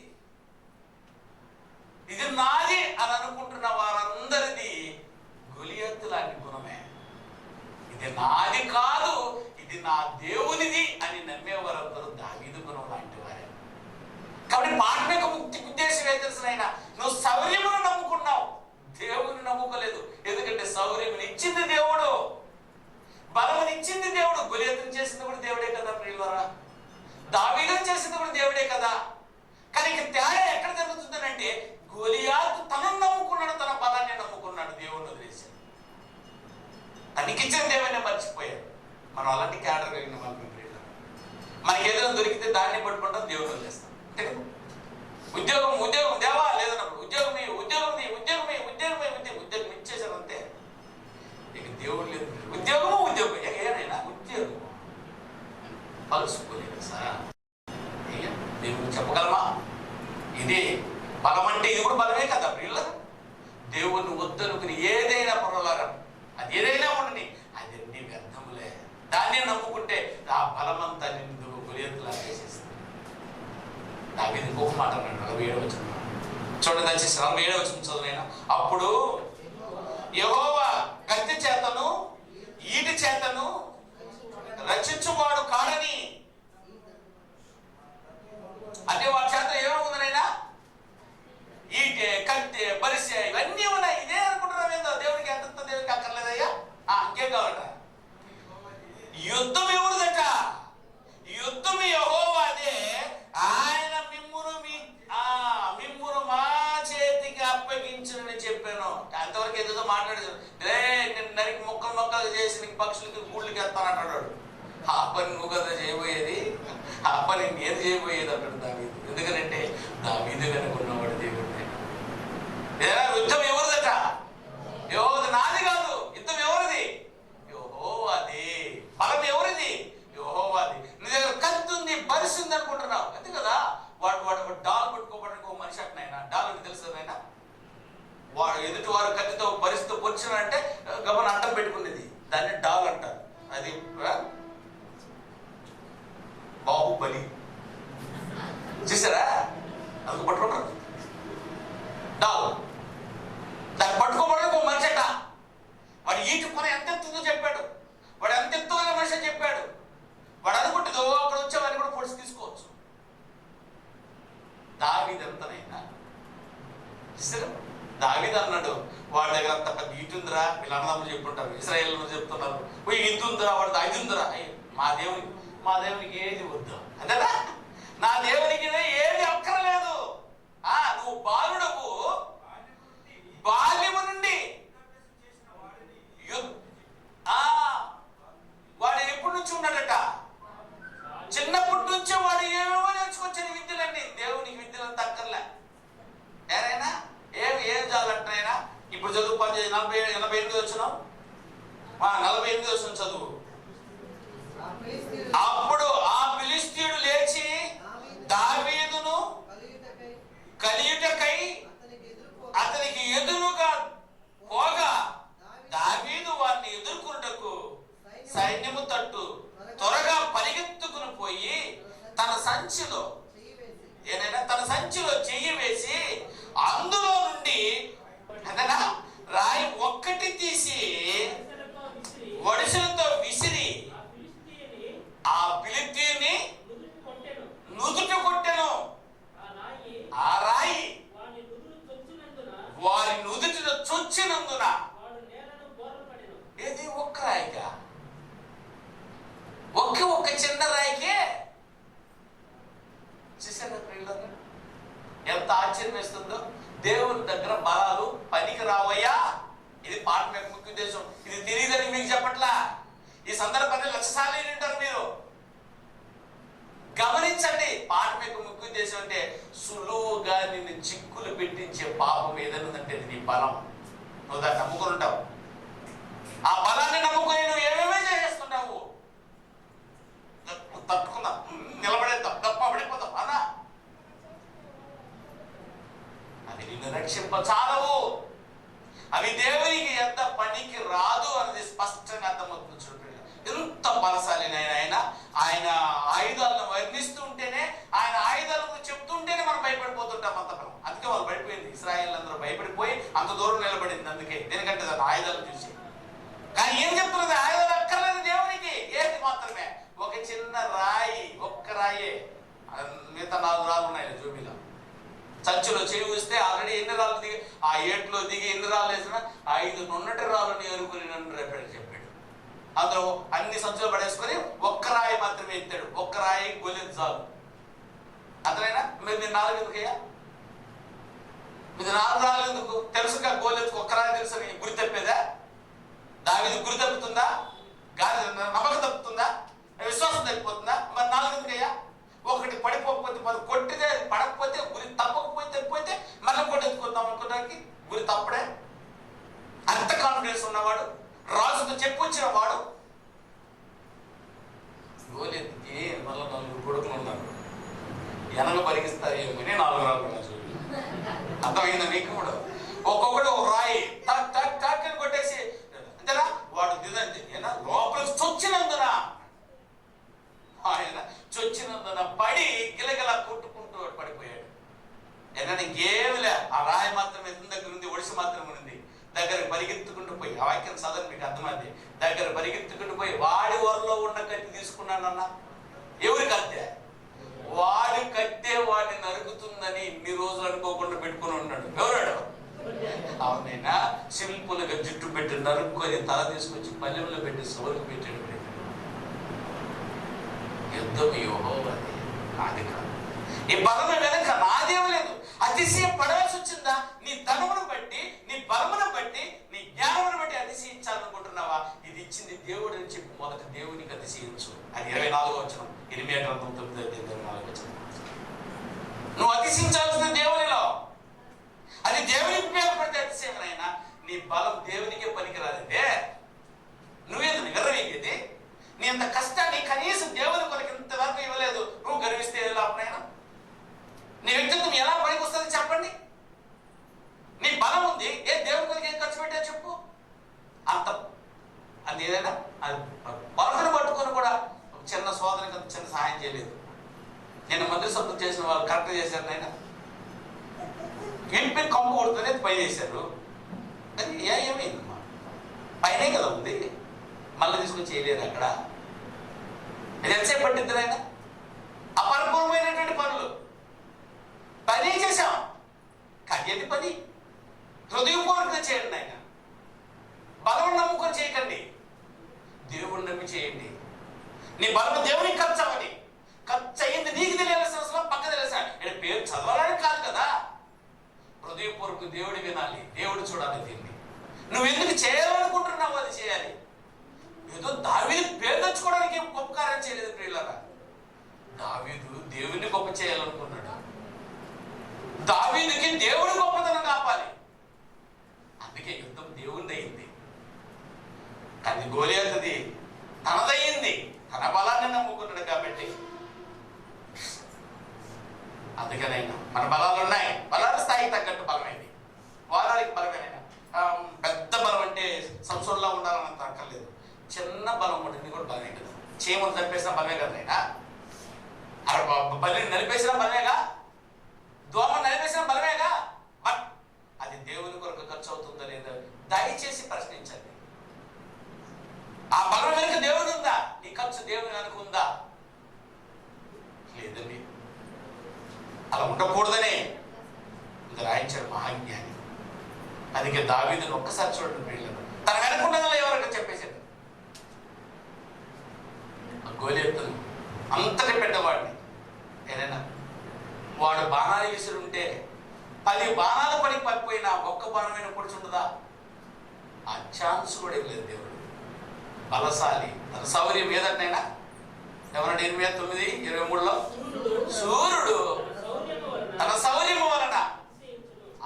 నాయన. నువ్వు శౌర్యమును నమ్ముకున్నావు, దేవుని నమ్ముకోలేదు. ఎందుకంటే శౌర్యముని ఇచ్చింది దేవుడు, బలముని ఇచ్చింది దేవుడు. గొలియాతును చేసింది కూడా దేవుడే కదా ప్రియులారా, దావీదును చేసింది కూడా దేవుడే కదా. కానీ ఇక తేడా ఎక్కడ జరుగుతుందనంటే, గొలియాతు తనను నమ్ముకున్నాడు, తన బలాన్ని నమ్ముకున్నాడు, దేవుడిని వదిలేశాడు. తనకిచ్చిన దేవుని మర్చిపోయాడు. మనం అలాంటి క్యాడర్ కలిగిన వాళ్ళు. మనకి ఏదైనా దొరికితే దాన్ని పట్టుకుంటాం, దేవుని వదిలేస్తాం. ఉద్యోగం ఉద్యోగం దేవా లేదన్నప్పుడు ఉద్యోగం ఉద్యోగం ఉద్యోగం ఉద్యోగం ఉద్యోగం ఇచ్చేసారు అంతే. ఇక దేవుడు లేదు. ఉద్యోగము ఉద్యోగం ఏదైనా ఉద్యోగం పలుసుకోలేదు సార్. దేవుడు చెప్పగలమా? ఇది బలం అంటే ఇది కూడా బలమే కదా ప్రియుల. దేవుణ్ణి వద్దనుకుని ఏదైనా పొరలారం, అది ఏదైనా ఉండని, అది నీ వ్యర్థములే. దాన్ని నమ్ముకుంటే ఆ బలమంతా నిన్ను గొలియాతులా వేసేస్తుంది. దావీదు ఇంకొక మాట అన్నాడు 47వ వచనం చూడండి దయచేసి. 47వ వచనం చదువునైనా. అప్పుడు యెహోవా కత్తి చేతను ఈటి చేతను రక్షించువాడు కాడని, అంటే వాడి చేత ఏమవుతుందనైనా ఈటే కత్తి బరిసె ఇవన్నీ ఉన్నాయి. ఇదే అనుకుంటున్నాం ఏందో, దేవుడికి ఎంత దేవుడికి అక్కర్లేదయ్యా. ఇంకేం కావాలట? యుద్ధం ఎవరిదట? యుద్ధం యెహోవాదే. ఆయన మిమ్మును మా చేతికి అప్పగించునని చెప్పాను. అంతవరకు ఏదో మాట్లాడేది. నేను నరికి మొక్కలు మొక్కలు చేసి నీకు పక్షులకి గూళ్ళకి ఎత్తానంటాడు. ఆ పని నువ్వు కదా చేయబోయేది, ఆ పని నేను చేయబోయేది అంటాడు దావీదు. ఎందుకంటే దావీదు వెనుకున్నవాడు దేవుడు. యుద్ధం ఎవరిదట? యెహోవాది, నాది కాదు. యుద్ధం ఎవరిది? యెహోవాది. బలం ఎవరిది? యెహోవాది. నీ దగ్గర కత్తి ఉంది, బరిసి ఉంది అనుకుంటున్నావు అంతే కదా. వాడు డాల్ పట్టుకోవడానికి ఒక మనిషి అట్నైనా డాల్ అని తెలుస్తుందైనా. వాడు ఎదుటి వారు కత్తితో బరిసితో పొడిచినంటే గమని అడ్డం పెట్టుకునేది, దాన్ని డాల్ అంటారు. అది బాహుబలి చూసారా? అందుకు పట్టుకుంటారు డాల్. దాన్ని పట్టుకోవడానికి ఒక మనిషి అట. వాడు ఈటి కొన ఎంత ఎత్తుందో చెప్పాడు, వాడు ఎంత ఎత్తుగా మనిషి అని చెప్పాడు. వాడు అనుకుంటుందో అక్కడ వచ్చేవాడిని కూడా పొడిచి తీసుకోవచ్చు. దావీదు ఎంతనైనా చూసారా? దావీదు అన్నాడు, వాడి దగ్గర అంత పెద్ద ఈటు ఉందిరా. వీళ్ళు అన్నదమ్ములు చెప్పుంటారు, ఇశ్రాయేలు చెప్తున్నారు, ఇది ఉందిరా, వాడిది అది ఉందిరా. మా దేవునికి ఏది వద్దు అంతేనా? నా దేవునికి ఏది అక్కర్లేదు. నువ్వు బాలుడవు, బాల్యము నుండి వాడు ఎప్పటి నుంచి ఉన్నాడట? చిన్నప్పటి నుంచే వాడు ఏమేమో నేర్చుకొచ్చిన విద్యలన్నీ. దేవునికి విద్యలంతా అక్కర్లే. ఏరైనా ఏం చాలంటారైనా. ఇప్పుడు చదువు 48 వచ్చినాం, 48 వచ్చిన చదువు. అప్పుడు ఆ ఫిలిష్తీయుడు లేచి దావీదును కలియుటకై అతనికి ఎదురుగా పోగా, దావీదు వారిని ఎదుర్కొనుటకు సైన్యము తట్టు త్వరగా పరిగెత్తుకుని పోయి తన సంచిలో చెయ్యి వేసి అందులో నుండి రాయి ఒక్కటి తీసి వడిసెలతో విసిరి ఆ ఫిలిష్తీయుని నుదుట కొట్టెను. ఆ రాయి వారి నుదుటిలో చొచ్చినందున, ఏది ఒక్క రాయిగా, ఒక్క చిన్న రాయికే. చూసారా ప్రియులారా ఎంత ఆశ్చర్యం వేస్తుందో? దేవుని దగ్గర బలాలు పనికి రావయ్యా. ఇది పాట యొక్క ముఖ్య ఉద్దేశం. ఇది తెలియదని మీకు చెప్పట్లా. ఈ సందర్భాన్ని 1,00,000 సార్లు వింటారు మీరు. గమనించండి, పాట యొక్క ముఖ్య ఉద్దేశం అంటే సులువుగా నిన్ను చిక్కులు పెట్టించే పాపం ఏదన్నదంటే నీ బలం. నువ్వు దాన్ని నమ్ముకుని ఉంటావు. ఆ బలాన్ని నమ్ముకొని నువ్వు ఏమేమే చేసేస్తున్నావు. తట్టుకుందాం, నిలబడేద్దాం, తప్ప పడిపోతాం అన్నా. అది నిన్ను రక్షింపచాలవు. అవి దేవునికి ఎంత పనికి రాదు అన్నది స్పష్టంగా అర్థమవుతుంది. చూడండి, ఎంత బలశాలినైనా ఆయన ఆయుధాలను వర్ణిస్తూ ఉంటేనే, ఆయన ఆయుధాలను చెప్తుంటేనే మనం భయపడిపోతుంటాం అంతకం. అందుకే వాళ్ళు పడిపోయింది. ఇశ్రాయేలు అందరూ భయపడిపోయి అంత దూరం నిలబడింది. అందుకే దేనికంటే దాని ఆయుధాలు చూసి. కానీ ఏం చెప్తున్నది? ఆయుధాలు అక్కర్లేదు దేవునికి. ఏది మాత్రమే ఒక చిన్న రాయి, ఒక్క రాయే. మిగతా 4 రాళ్ళు ఉన్నాయి జోబీలో. సంచిలో చేయి ఊస్తే ఆల్రెడీ ఎన్ని రాళ్ళు దిగి ఆ ఏట్లో దిగి ఎన్ని రాళ్ళు వేసినా 5 నున్నటి రాళ్ళని ఏరుకుని నన్ను రేపటి చెప్పాడు. అందులో అన్ని సంచులు పడేసుకొని ఒక్క రాయి మాత్రమే ఎత్తాడు. ఒక్క రాయి గొలియతు చాలు. అతనైనా మీరు 4 ఎందుకయ్యా? మీరు 4 రాళ్ళు ఎందుకు? తెలుసుగా గోలెత్తుకు ఒక్క రాయి తెలుసు. గురి తప్పేదా? దావీదు గురి తప్పుతుందా? నమ్మకం తప్పుతుందా? విశ్వాసం తప్పిపోతుందా? మరి 4 ఎందుకయ్యా? ఒకటి పడిపోకపోతే మరి కొట్టితే పడకపోతే గురి తప్పకపోతే తప్పిపోతే మళ్ళీ కొట్టెత్తుకుందాం అనుకోవడానికి గురి తప్పడే. అంత కాన్ఫిడెన్స్ ఉన్నవాడు, రాజుతో చెప్పొచ్చిన వాడు. గోలెత్తికి మళ్ళీ 4 కొడుకులు ఉన్నారు. ఎనగ పరిగిస్తాయేమని 4 రాళ్ళు అర్థమైందా మీకు కూడా? ఒక్కొక్కడు రాయి టక్ టక్ టక్ అని కొట్టేసి అంతేనా వాడు దిదండి లోపలికి చొచ్చినందున ఆయన చొచ్చినందున పడి గిలగిల కొట్టుకుంటూ పడిపోయాడు. ఏదైనా ఇంకేమిలే, ఆ రాయి మాత్రమే దగ్గర ఉంది, ఒడిసి మాత్రమే ఉంది. దగ్గర పరిగెత్తుకుంటూ పోయి, ఆ వాక్యం చదవని మీకు అర్థమైంది. దగ్గర పరిగెత్తుకుంటూ పోయి వాడి వరలో ఉన్న కత్తి తీసుకున్నానన్నా. ఎవరి కత్తే? వాడి కత్తే వాడిని నరుగుతుందని ఇన్ని రోజులు అనుకోకుండా పెట్టుకుని ఉన్నాడు. ఎవరాడు? అవునైనా సింపుల్గా జుట్టు పెట్టి నరుక్కొని తల తీసుకొచ్చి పల్లెంలో పెట్టి సోరుకు పెట్టాడు. యుద్ధం యెహోవాది, నాది కాదు. ఈ బలం వెనక నాదేం లేదు. అతిశయం పడాల్సి వచ్చిందా? నీ ధనమును బట్టి, నీ బలమును బట్టి, నీ జ్ఞానమును బట్టి అతిశయించాలనుకుంటున్నావా? ఇది ఇచ్చింది దేవుడు అని చెప్పి మొదట దేవునికి అతిశయించు. అది 24వ వచనం, ఇర్మీయా గ్రంథం 9:24 వచనం. నువ్వు అతిశయించాల్సిన దేవునిలో. అది దేవునికి ఉపయోగపడితే అతిశయమైనా నీ బలం దేవునికే పనికిరాదంటే నువ్వేందు గర్వయ్యేది? నీ అంత కష్టాన్ని కనీసం దేవుని కొరకు ఇంతవరకు ఇవ్వలేదు, నువ్వు గర్విస్తే లాభనైనా? నీ వ్యక్తిత్వం ఎలా పనికి వస్తుంది చెప్పండి? నీ బలం ఉంది, ఏ దేవుని కొరకు ఏం ఖర్చు పెట్టా చెప్పు? అంత అది ఏదైనా అది పరకను పట్టుకొని కూడా ఒక చిన్న సోదరికి అంత చిన్న సహాయం చేయలేదు. నేను మంత్రి సభ్యులు చేసిన వాళ్ళు కరెక్ట్ చేశారు. నాయన ఇంటి కంపు కొడుతూనే పై చేశారు. అది ఏమైందమ్మా? పైనే కదా ఉంది, మళ్ళీ తీసుకొని చేయలేదు. అక్కడ ఇది ఎంతసేపు పట్టింది నాయన? అపరిపూర్ణమైనటువంటి పనులు పని చేశాం. కయ్యేది పని హృదయపూర్వకంగా చేయండి. ఆయన బలం నమ్ముకొని చేయకండి, దేవుణ్ణి నమ్మి చేయండి. నీ బలం దేవునికి ఖర్చు అవ్వని, ఖర్చు అయ్యింది నీకు తెలియాల్సిన అవసరం పక్క తెలుసా? నేను పేరు చదవాలని కాదు కదా. హృదయపూర్వక దేవుడు వినాలి, దేవుడు చూడాలి. దీన్ని నువ్వు ఎందుకు చేయాలనుకుంటున్నావు అది చేయాలి. ఏదో దావీదు పేరు తెచ్చుకోవడానికి ఏం గొప్ప కార్యం చేయలేదు ప్రియులారా. దావీదు దేవుని గొప్ప చేయాలనుకున్నాడు. దావీదుకి దేవుడు గొప్పతనం కాపాలి. అందుకే యుద్ధం దేవుని అయింది, అది గోలియతుది తనదయ్యింది. తన బలాన్ని నమ్ముకున్నాడు కాబట్టి. అందుకనైనా మన బలాలు ఉన్నాయి, బలాల స్థాయికి తగ్గట్టు బలమైంది. వారానికి బలమైనా పెద్ద బలం అంటే సంవత్సరంలో ఉండాలన్నంత అక్కర్లేదు. చిన్న బలం ఉంటుంది కూడా బలమే కదా. చీమలు చంపేసిన బలమే కదా. అయినా బలిని నలిపేసిన బలమేగా, దోమ నలిపేసిన బలమేగా. బట్ అది దేవుని కొరకు ఖర్చు అవుతుందా లేదా దయచేసి ప్రశ్నించండి. ఆ బలం వెనుక దేవుడు ఉందా? ఈ ఖర్చు దేవుని వెనుక ఉందా? లేదండి. అలా ఉండకూడదనే ఇంకా రాయించాడు మహాజ్ఞాని. అందుకే దావీదుని ఒక్కసారి చూడండి వీళ్ళను, తన వెనకుండగా ఎవరైనా చెప్పేశాడు. గోలియతును అంతటి పెద్దవాడిని ఏదైనా వాడు బాణాలు విసురుంటే 10 బాణాలు పడి పడిపోయినా ఒక్క బాణమైన పొడిచుండదా? ఆ ఛాన్స్ కూడా ఇవ్వలేదు దేవుడు. బలశాలి, తన శౌర్యం ఏదంటైనా ఎవరంటే 29:23లో సూర్యుడు తన శౌర్యము వలన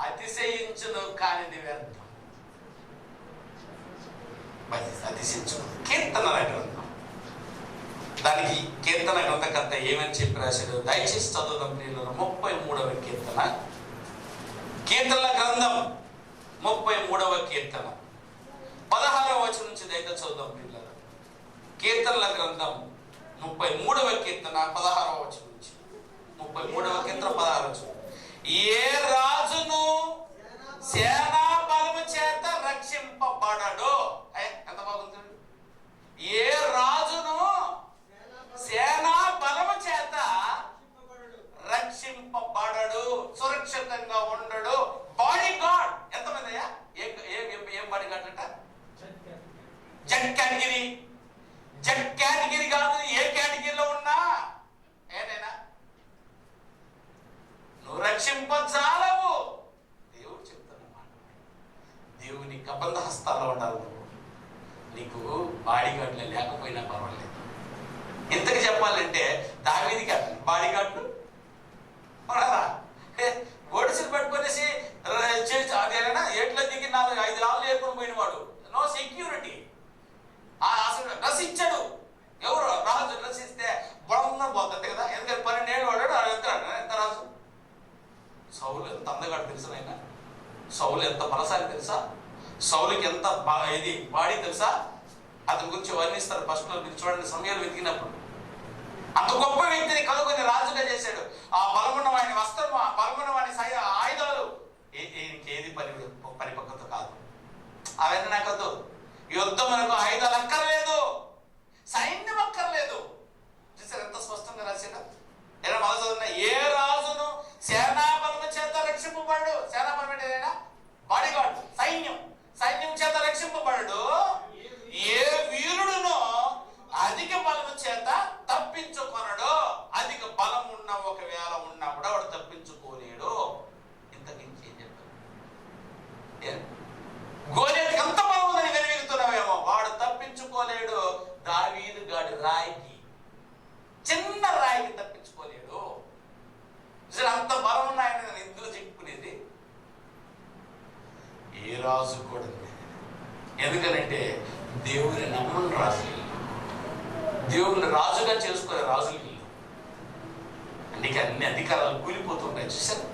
అతిశయించును కానిది వ్యర్థం. అతిశయించును. కీర్తనల గ్రంథం, దానికి కీర్తన గ్రంథకర్త ఏమని చెప్పి రాశాడు దయచేసి చదువుదాం ప్రియులారా. 33వ కీర్తన, కీర్తనల గ్రంథం 33వ కీర్తన 16వ వచనం నుంచి దయచేసి చదువుదాం ప్రియులారా. కీర్తనల గ్రంథం 33వ కీర్తన 16వ వచనం నుంచి. 33వ కీర్తన 16వ వచనం. ఏ రాజును సేనా బలము చేత రక్షింపబడడు. ఎంత బాగుంటుంది. ఏ రాజును సేనా బలము చేత రక్షింపబడడు. సురక్షిత నీకు బాడీగార్డులు లేకపోయినా పర్వాలేదు. ఇంతకు చెప్పాలంటే దావీదుకి బాడీగార్డులు ఉన్నారా? ఒడిసిలు పట్టుకొనేసి అదేనా ఏట్లో దిగి 4-5 రాళ్ళు ఏరుకొని పోయినవాడు. No security. అసలు డ్రెస్ ఇచ్చాడు. ఎవరు రాజు డ్రెస్ ఇస్తే బొమ్మ పోతుంది కదా. ఎందుకంటే 12 ఏళ్ళు వాడాడు. ఎంత రాజు? సౌలు ఎంత అందగాడు తెలుసా ఆయన? సౌలు ఎంత బలశాలి తెలుసా? సౌలుకి ఎంత ఇది బాడీ తెలుసా? అతని గురించి వర్ణిస్తారు ఫస్ట్ లో. మీరు చూడండి సమయాలు వెతికినప్పుడు అంత గొప్ప వ్యక్తిని కనుగొని రాజుగా చేశాడు. ఆ బలమున్న వాడి వస్త్రం, ఆ బలమున్న వాడి ఆయుధాలు ఏది పరిపక్వత కాదు. అవన్నీ నాకద్దు. యుద్ధములకు ఆయుధాలు అక్కర్లేదు, సైన్యం అక్కర్లేదు. చూసారు ఎంత స్పష్టంగా రాశాడు? ఏదైనా మొదలు చదువుతున్నా, ఏ రాజును సేనాబలము చేత రక్షింపబడు. సేనాబలం అంటే ఏదైనా బాడీగార్డ్, సైన్యం చేత రక్షింపబడు. ఏ వీరుడును అధిక బలము చేత తప్పించుకొనడు. అధిక బలం ఉన్న ఒకవేళ ఉన్నా కూడా వాడు తప్పించుకోలేడు. ఇంతకించి ఏం చెప్పారు? గోలియాతుకి ఎంత బలం ఉందని వెలుగుతున్నావేమో, వాడు తప్పించుకోలేడు. దావీదు గాడి రాయికి, చిన్న రాయికి తప్పించుకోలేడు. అంత బలం ఉన్నాయని నేను ఇందులో చెప్పుకునేది ఏ రాజు కూడా. ఎందుకనంటే దేవుని నమ్మని రాజు, దేవుని రాజుగా చేసుకునే రాజులు వీళ్ళు. అందుకే అన్ని అధికారాలు కూలిపోతుంటాయి. చూసారు,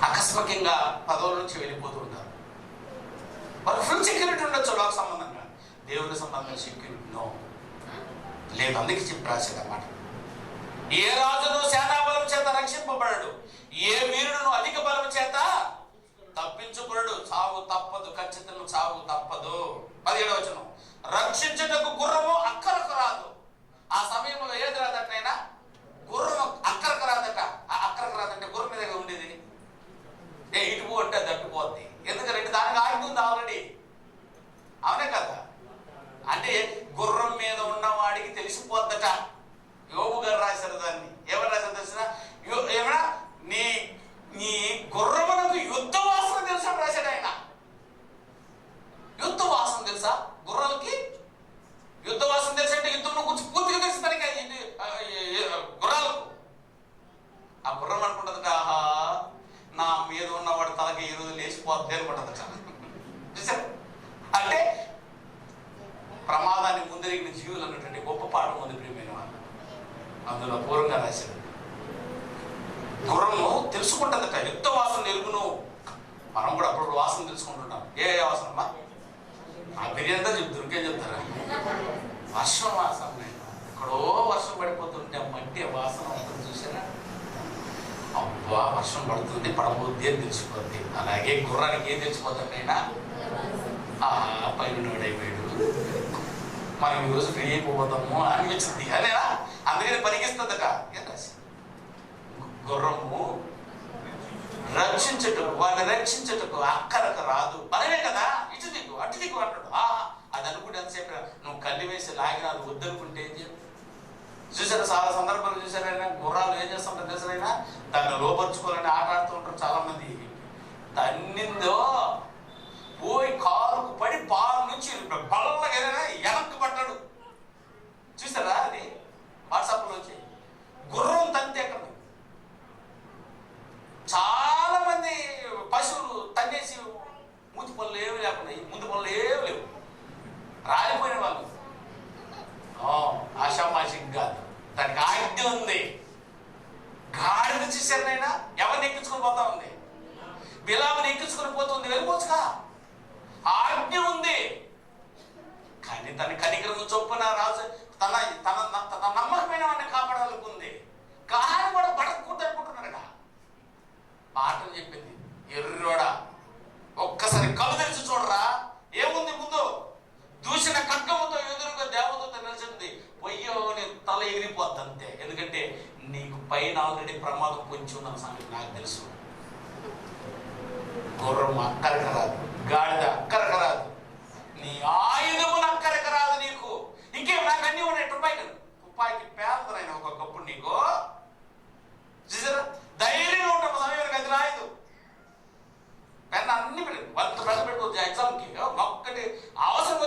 ఆకస్మికంగా పదవుల నుంచి వెళ్ళిపోతూ ఉంటారు. వాళ్ళకి ఫుల్ సెక్యూరిటీ ఉండొచ్చు వాళ్ళకి సంబంధంగా, దేవుని సంబంధంగా సెక్యూరిటీ నో లేదు. అందుకే చెప్పి రాశాడు అన్నమాట. ఏ రాజును సేనాబలం చేత రక్షింపబడడు, ఏ వీరుడును అధిక బలం చేత తప్పించుకున్నాడు. చావు తప్పదు, ఖచ్చితంగా చావు తప్పదు. 17వ వచనం, రక్షించుటకు గుర్రము అక్కరకు రాదు. ఆ సమయంలో ఏది రాదటైనా గుర్రం అక్కరకు రాదట. ఆ అక్కరకు రాదంటే గుర్రం మీద ఉండేది ఇటుపో అంటే దట్టిపోద్ది. ఎందుకంటే దానికి ఆగి ఉంది ఆల్రెడీ. అవునే కదా? అంటే గుర్రం మీద ఉన్నవాడికి తెలిసిపోద్దట. యోబు గారు రాశారు దాన్ని. ఏమని రాశారు తెలిసిన? ఏమన్నా నీ గుర్రమునకు యుద్ధ వాసన తెలుసా రాశాడు ఆయన. యుద్ధ వాసన తెలుసా గుర్రాలకి? యుద్ధ వాసన తెలుసా అంటే యుద్ధంలో కొంచెం పూర్తిగా తెలిసి తనకి గుర్రాలకు. ఆ గుర్రం అనుకుంటుందట, ఆహా నా మీద ఉన్నవాడు తలకి ఈ రోజు లేచిపోద్ది అనుకుంటుందట. చూసారు? అంటే ప్రమాదాన్ని ముందరిగిన జీవులు అన్నటువంటి గొప్ప పాఠం ఉంది ప్రియమైన వాళ్ళు. అందులో పూర్వంగా రాశాడు. గుర్రము తెలుసుకుంటుందట యుద్ధ వాసన ఎరుగును. మనం కూడా అప్పుడు వాసన తెలుసుకుంటుంటాం. ఏ వాసన అమ్మా? ఆ బిర్యానీ చెప్తారు, ఇంకేం చెప్తారా? వర్షం వాసన. ఎక్కడో వర్షం పడిపోతుంటే ఆ మట్టి వాసన ఉంటుంది చూసారా? అబ్బా వర్షం పడుతుంది, పడబోద్ది అని తెలిసిపోద్ది. అలాగే గుర్రానికి ఏం తెలిసిపోతాడైనా పైన అయిపోయాడు, మనం ఈరోజు ఫ్రీ అయిపోతాము అనిపించింది అనేనా? అందుకని పలికిస్తుందట. గుర్రము రక్షించటకు, వాడిని రక్షించటకు అక్కరకు రాదు. మనమే కదా ఇటు దిక్కు అటు దిక్కు అంటాడు. అది అనుకుంటే ఎంతసేపు నువ్వు కళ్ళు వేసి లాగినాలు వద్దనుకుంటే ఏం చేయదు. చూసారా చాలా సందర్భాలు చూసారైనా గుర్రాలు ఏం చేస్తుంటారు తెలుసైనా? దాన్ని లోపరుచుకోవాలని ఆట ఆడుతూ ఉంటారు చాలా మంది. తన్నిందో పోయి కారుకు పడి బారు నుంచి బల్లగా ఏదైనా వెనక్కి పడ్డాడు. చూసారా? అది వాట్సాప్లో వచ్చి గుర్రం తంతే ఎక్కడ. చాలా మంది పశువులు తన్నేసి మూతి పనులు ఏమి లేకుండా, ముందు పనులు ఏమి లేవు, రాలిపోయిన వాళ్ళు. ఆషామాషికి కాదు, దానికి ఆజ్ఞ ఉంది. గాడిద చూసారనైనా ఎవరిని ఎక్కించుకొని పోతా ఉంది? బిలాముని ఎక్కించుకొని పోతుంది, వెళ్ళిపోవచ్చుగా. ఆజ్ఞ ఉంది. కానీ తన కనికరం చొప్పున రాజు తన తన తన నమ్మకమైన వాడిని కాపాడాలనుకుంది. కానీ కూడా పడకూడదనుకుంటున్నాడు. పాటలు చెప్పింది, ఎర్రోడా ఒక్కసారి కళ్ళు తెరిచి చూడరా, ఏముంది ముందు? దూషణ ఖడ్గముతో ఎదురుగా దేవదూత నిలిచింది, పొయ్యో నీ తల ఎగిరిపోద్ది అంతే. ఎందుకంటే నీకు పైన ఆల్రెడీ ప్రమాదం పొంచి ఉందన్న సంగతి నాకు తెలుసు. గుర్రం అక్కడికి రాదు, గాడిద అక్కడికి రాదు, నీ ఆయుధములు అక్కడికి రాదు. నీకు ఇంకేం నాకు అన్నీ ఉన్నాయి. తుపాయికి పేదరైన ఒకప్పుడు నీకు చూసారా? ధైర్యంగా ఉంటాము సమయానికి అది రాయదు. పెన్ అన్ని పెట్టి పెట్టుకోవచ్చు ఎగ్జామ్కి. ఒక్కటి అవసరం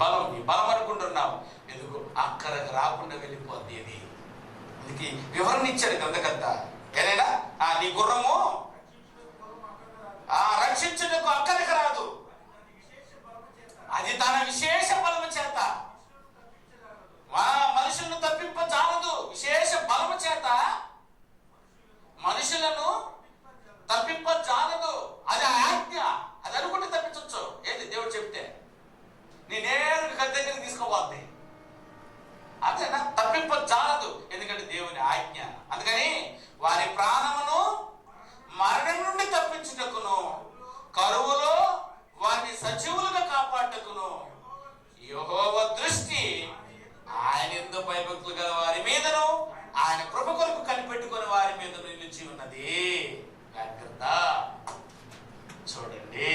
బలం అనుకుంటున్నావు. ఎందుకు అక్కడికి రాకుండా వెళ్ళిపోద్ది అది. అందుకే వివరణ ఇచ్చాడు గ్రంథకర్త. ఏదైనా నీ గుర్రము రక్షించుటకు అక్కడికి రాదు, అది తన విశేష బలము చేత మనుషులను తప్పింపజాలదు. విశేష బలము చేత మనుషులను తప్పింపజాలదు. అది ఆజ్ఞ. అది అనుకుంటే తప్పించవచ్చు. ఏది దేవుడు చెప్తే నీ నేరుగా గది దగ్గరికి తీసుకోబోద్ది. అదేనా తప్పింపజాలదు, ఎందుకంటే దేవుని ఆజ్ఞ. అందుకని వారి ప్రాణమును మరణం నుండి తప్పించుటకును, కరువులో వారిని సజీవులుగా కాపాడుటకును యెహోవా దృష్టి ఆయన యందు భయభక్తులు గల వారి మీదను, ఆయన కృప కొరకు కనిపెట్టుకుని వారి మీద నిలిచి ఉన్నది. జాగ్రత్త. చూడండి,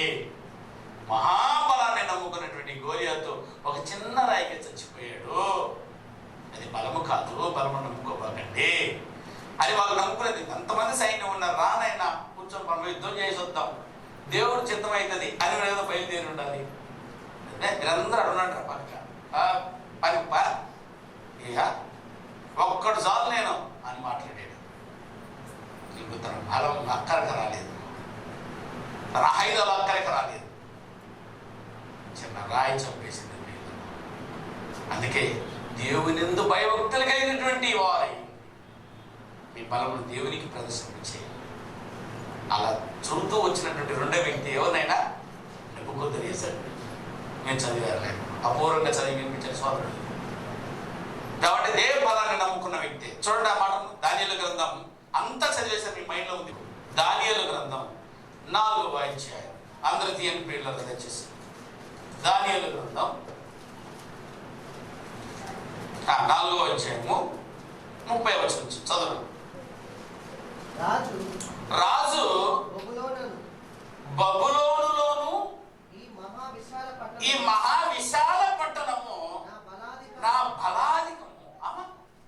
మహాబలాన్ని నమ్ముకున్నటువంటి గోలియాతు ఒక చిన్న రాయికి చచ్చిపోయాడు. అది బలము కాదు, బలము నమ్ముకోబాకండి. అది వాళ్ళు నమ్ముకునేది. అంతమంది సైన్యం ఉన్నారు, రానైనా కూర్చొని మనం యుద్ధం చేసి వద్దాం, దేవుడు చిత్తం అవుతుంది అని ఏదో బయలుదేరి ఉండాలి. మీరందరూ అడుగునంటారు పక్క పని ఇక ఒక్కడు చాలు నేను అని మాట్లాడాడు. ఇంకో తన బలం అక్కడికి రాలేదు, తన ఆయుధాలు అక్కడికి రాలేదు. చిన్న రాయి చంపేసింది. అందుకే దేవుని యందు భయభక్తులు కలిగినటువంటి వారై మీ బలమును దేవునికి ప్రదర్శించేయాలి. అలా చూస్తూ వచ్చినటువంటి రెండో వ్యక్తి ఎవరినైనా నెబుకద్నెజరు. మేము చదివారు, అపూర్వంగా చదివి వినిపించిన సోదరుడు. కాబట్టి దేవుని బలాన్ని నమ్ముకున్న వ్యక్తి. చూడండి ఆ మాటను. దానియేలు గ్రంథం అంతా చదివేసారు, మీ మైండ్లో ఉంది. దానియేలు గ్రంథం 4వ అధ్యాయం. అందరూ తీయని పేర్లు దయచేసి. దానియేలు గ్రంథం 4వ అధ్యాయము 30వ వచనం చదువు. రాజు బబులోనులోను ఈ మహావిశాల పట్టణము నా బలాధికము.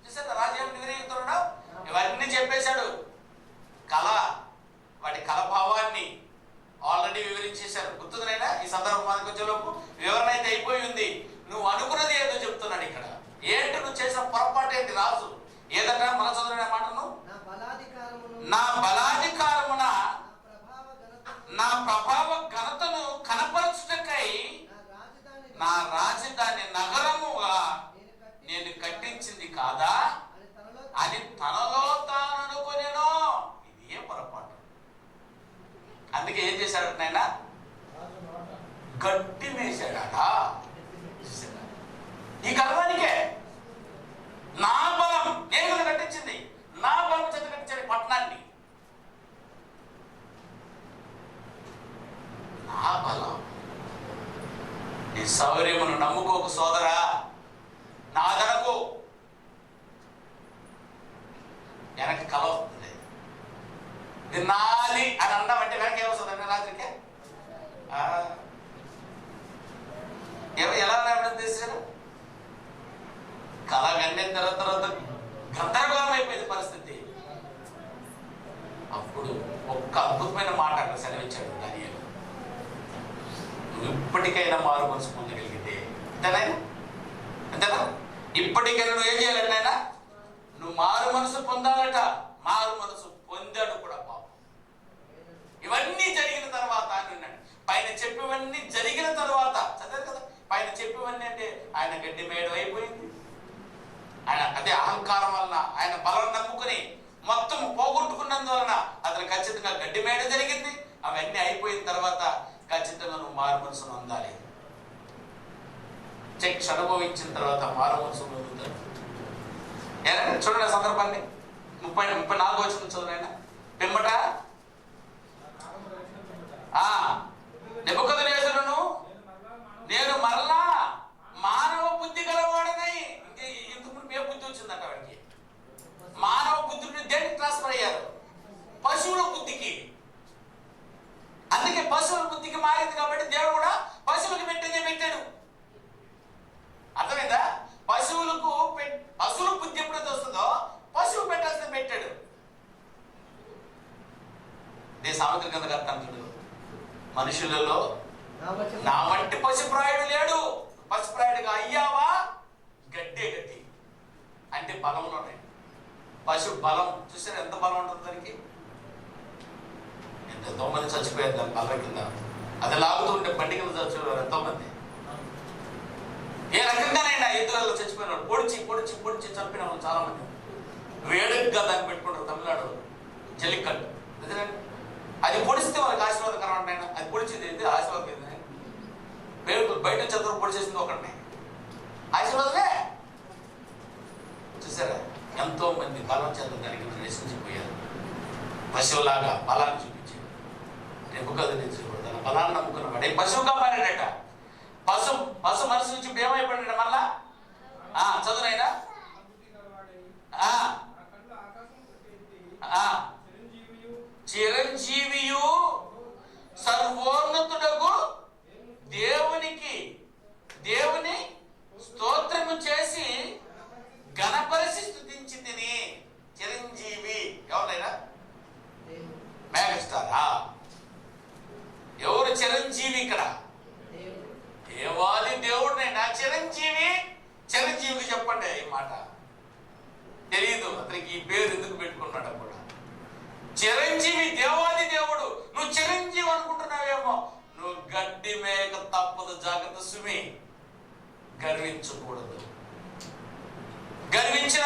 చూసారా రాజు ఏమి నివేదిస్తున్నాడు? ఇవన్నీ చెప్పేశాడు. కళ, వాటి కళ భావాన్ని ఆల్రెడీ వివరించేశారు. గుర్తుందినైనా ఈ సందర్భం మనకు వచ్చేలోపు వివరణ అయితే అయిపోయి ఉంది. నువ్వు అనుకున్నది ఏదో చెప్తున్నాడు ఇక్కడ. ఏంటి నువ్వు చేసిన పొరపాటు ఏంటి? రాజు ఏదంటే మన చదువునే మాటను, నా బలాధికారమున నా ప్రభావ ఘనతను కనపరచుటకై నా రాజధాని నగరముగా నేను కట్టించింది కాదా అని తనలో తాను అనుకునేనో. ఇది ఏ పొరపాటు. అందుకే ఏం చేశాడు నాయన? గట్టి వేశాడా. ఈ గర్వానికే నా బలం నేను కట్టించింది, నా బలం చేత కట్టించాడు పట్టణాన్ని. నా బలం. నీ శౌర్యమును నమ్ముకోకు సోదరా, నాదనకు. వెనక్కి కల వస్తుంది. వినాలి అని అన్నామంటే వెనక ఏమొస్తుంది? రాత్రికి ఎలా తీసారు? కళ గండిన తర్వాత గందరగోళం అయిపోయింది పరిస్థితి. అప్పుడు ఒక్క అద్భుతమైన మాట అక్కడ సెలవిచ్చాడు దానియేలు. నువ్వు ఇప్పటికైనా మారు మనసు పొందగలిగితే అంతేనా? ఇప్పటికైనా నువ్వు ఏం చేయాలంటే ఆయన నువ్వు మారు మనసు పొందాలట. మారు మనసు పొందాడు కూడా పాపం. ఇవన్నీ జరిగిన తర్వాత అన్నాడు. పైన చెప్పివన్నీ జరిగిన తర్వాత చదివారు కదా. పైన చెప్పివన్నీ అంటే ఆయన గడ్డి మేడం అయిపోయింది. ఆయన అదే అహంకారం వలన, ఆయన బలం నమ్ముకుని మొత్తం పోగొట్టుకున్నందువలన అతను ఖచ్చితంగా గడ్డి మేడ జరిగింది. అవన్నీ అయిపోయిన తర్వాత ఖచ్చితంగా నువ్వు మారు మనసును పొందాలి. చెక్స్ అనుభవించిన తర్వాత మారు మనసు పొందుతాడు. చూడండి ఆ సందర్భాన్ని. 34వ వచనం చదువునైనా. పిమ్మట నెబుకద్నెజరును నేను మరలా మానవ బుద్ధి గలవాడనై. ఇంతకు ముందు ఏ బుద్ధి వచ్చిందంట వాడికి? మానవ బుద్ధి నుండి దేనికి ట్రాన్స్ఫర్ అయ్యారు? పశువుల బుద్ధికి. అందుకే పశువుల బుద్ధికి మారింది కాబట్టి దేవుడు కూడా పశువులకు పెట్టాడు. అర్థమైందా? పశువుల బుద్ధి ఎప్పుడైతే వస్తుందో పశువు పెట్టాల్సిన పెట్టాడు. దే సామెతల కింద కర్తాడు. మనుషులలో నా వంటి పశుప్రాయుడు లేడు. చచ్చిపోయిన వాళ్ళు, పొడిచి పొడిచి పొడిచి చంపిన వాళ్ళు చాలా మంది. వేడుకగా దాన్ని పెట్టుకుంటారు తమిళనాడు జల్లికట్టు. అది పొడిస్తే వాళ్ళకి ఆశీర్వాదకరం అంటే అది పొడిచింది ఏంటి ఆశీర్వాదం ఏంటి? వేడుకలు బయట చదువు పొడిచేసింది ఒకటిని, ఆశీర్వాదమే. చూసారా ఎంతో మంది బలం చేత దానికి నశించిపోయారు. పశువులాగా బలాన్ని చూపించాడు. రేపు కదా తన బలాన్ని నమ్ముకున్నవాడు పశువుగా మారాడట. పశు మనసు నుంచి ఇప్పుడు ఏమైపోయాడు మళ్ళా? చదువునైనా చిరంజీవియు సర్వోన్నతుడగు దేవుని స్తోత్రము చేసి గణపరిచి స్తుతించి తిని. చిరంజీవి ఎవరైనా మెగాస్టారా? ఎవరు చిరంజీవి ఇక్కడ? దేవాది దేవుడినైనా చిరంజీవి చెప్పండి. ఈ మాట తెలియదు అతనికి, ఈ పేరు ఎందుకు పెట్టుకున్నాడు కూడా. చిరంజీవి దేవాది దేవుడు. నువ్వు చిరంజీవి అనుకుంటున్నావేమో, నువ్వు గడ్డి మేక తప్పదు. జాగ్రత్త సుమి, గర్వించకూడదు. గర్వించిన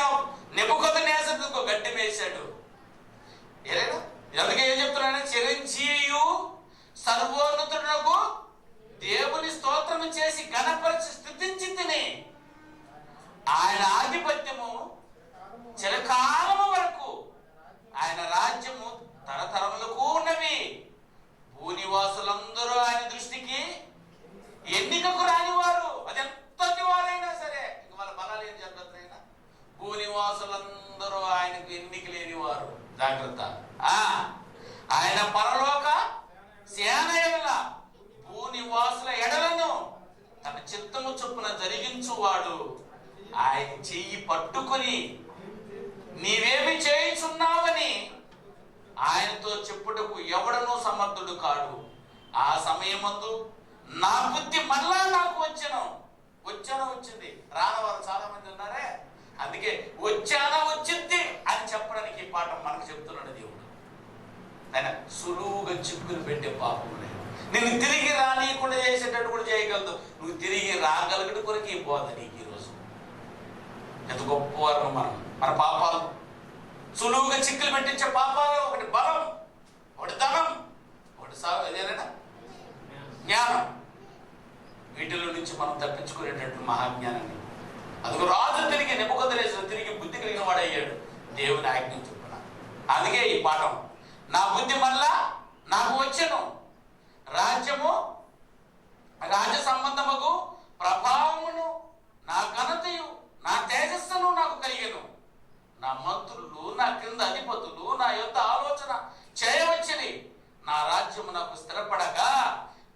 నెబుకద్నెజరుకు గడ్డి వేశాడు. ఏలేనా? అందుకే ఏం చెప్తున్నాను? చిరంజీవియు సర్వోన్నతుడగు దేవుని స్తోత్రము చేసి గణపరిచి స్తుతించి తిని. ఆయన ఆధిపత్యము చిరకాలము వరకు, ఆయన రాజ్యము తరతరములకు ఉన్నవి. భూనివాసులందరూ ఆయన దృష్టికి ఎన్నికకు రానివారు. అది ఎంతటి వారైనా సరే, ఇంక వాళ్ళ బలాలు ఏం జరుగుతాయినా, భూనివాసులందరూ ఆయనకు ఎన్నిక లేనివారు. జాగ్రత్త. ఆయన పరలోక సేన ఎడల భూనివాసుల ఎడలను తన చిత్తము చొప్పున జరిగించువాడు. ఆయన చెయ్యి పట్టుకుని నీవేమి చేయుచున్నావని ఆయనతో చెప్పుటకు ఎవడనూ సమర్థుడు కాడు. ఆ సమయమందు నా బుద్ధి మళ్ళా నాకు వచ్చింది. రానవారు చాలా మంది ఉన్నారే, అందుకే వచ్చింది అని చెప్పడానికి ఈ పాఠం మనకు చెప్తున్నాడు దేవుడు. ఆయన సులువుగా చిక్కులు పెట్టే పాపం లేదు. నిన్ను తిరిగి రానియకుండా చేసేటట్టు కూడా చేయగలదు. నువ్వు తిరిగి రాగలిగిన కొరకు ఈ బోధ నీకు ఈరోజు. ఎంత గొప్పవారు మన పాపాలు. సులువుగా చిక్కులు పెట్టించే పాపాలు, ఒకటి బలం, ఒకటి ధనం, ఒకటి ఏదైనా జ్ఞానం. వీటిలో నుంచి మనం తప్పించుకునేటట్టు మహాజ్ఞానాన్ని అదిగో రాజు తిరిగి నెబుకద్నెజరు తిరిగి బుద్ధి కలిగిన వాడయ్యాడు దేవుని ఆజ్ఞ చొప్పున. అందుకే ఈ పాఠం, నా బుద్ధి మళ్ళా నాకు వచ్చెను, రాజ్యము రాజ్య సంబంధముకు ప్రభావమును నా ఘనతయు నా తేజస్సును నాకు కలిగెను. నా మంత్రులు, నా క్రింద అధిపతులు నా యొద్ద ఆలోచన చేయవచ్చని నా రాజ్యము నాకు స్థిరపడగా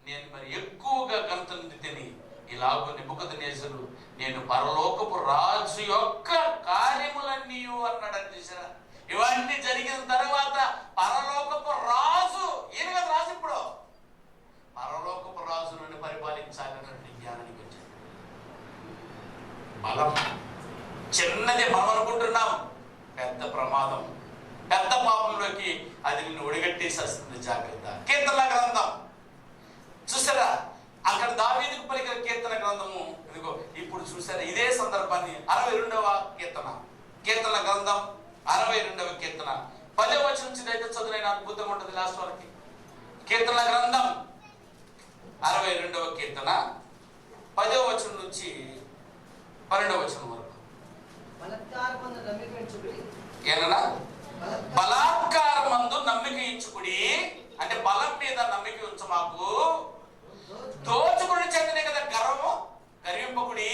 నేను మరి ఎక్కువగా ఘనత తిని. ఇలాగూ నెబుకద్నెజరు నేను పరలోకపు రాజు యొక్క కార్యములన్నీ అన్నాడు. చూసారా? ఇవన్నీ జరిగిన తర్వాత పరలోకపు రాజు, ఈయన కదా రాజు, ఇప్పుడు పరలోకపు రాజు నుండి పరిపాలించాలన్నటువంటి జ్ఞానానికి వచ్చాడు. బలం చిన్నది మనం అనుకుంటున్నాం, పెద్ద ప్రమాదం, పెద్ద పాపంలోకి అది నిన్ను ఒడిగట్టేసేస్తుంది. జాగ్రత్త. కీర్తనల గ్రంథం చూసారా? అక్కడ దావీదుకు పలికిన కీర్తన గ్రంథము ఇదిగో ఇప్పుడు చూసారా? ఇదే సందర్భాన్ని 62వ కీర్తన గ్రంథం 62వ కీర్తన 10వ వచనం నుంచి అయితే చదువునైనా అద్భుతంగా ఉంటుంది. లాస్ట్ వరకు కీర్తన గ్రంథం 62వ కీర్తన 10వ వచనం నుంచి 12వ వచనం వరకు. ఏనన్నా? బలాత్కారమందు నమ్మిక ఇచ్చుకుడి అంటే బలం మీద నమ్మిక ఉంచు మాకు. దోచుకుని చెందిన కదా గర్వింపకుడి.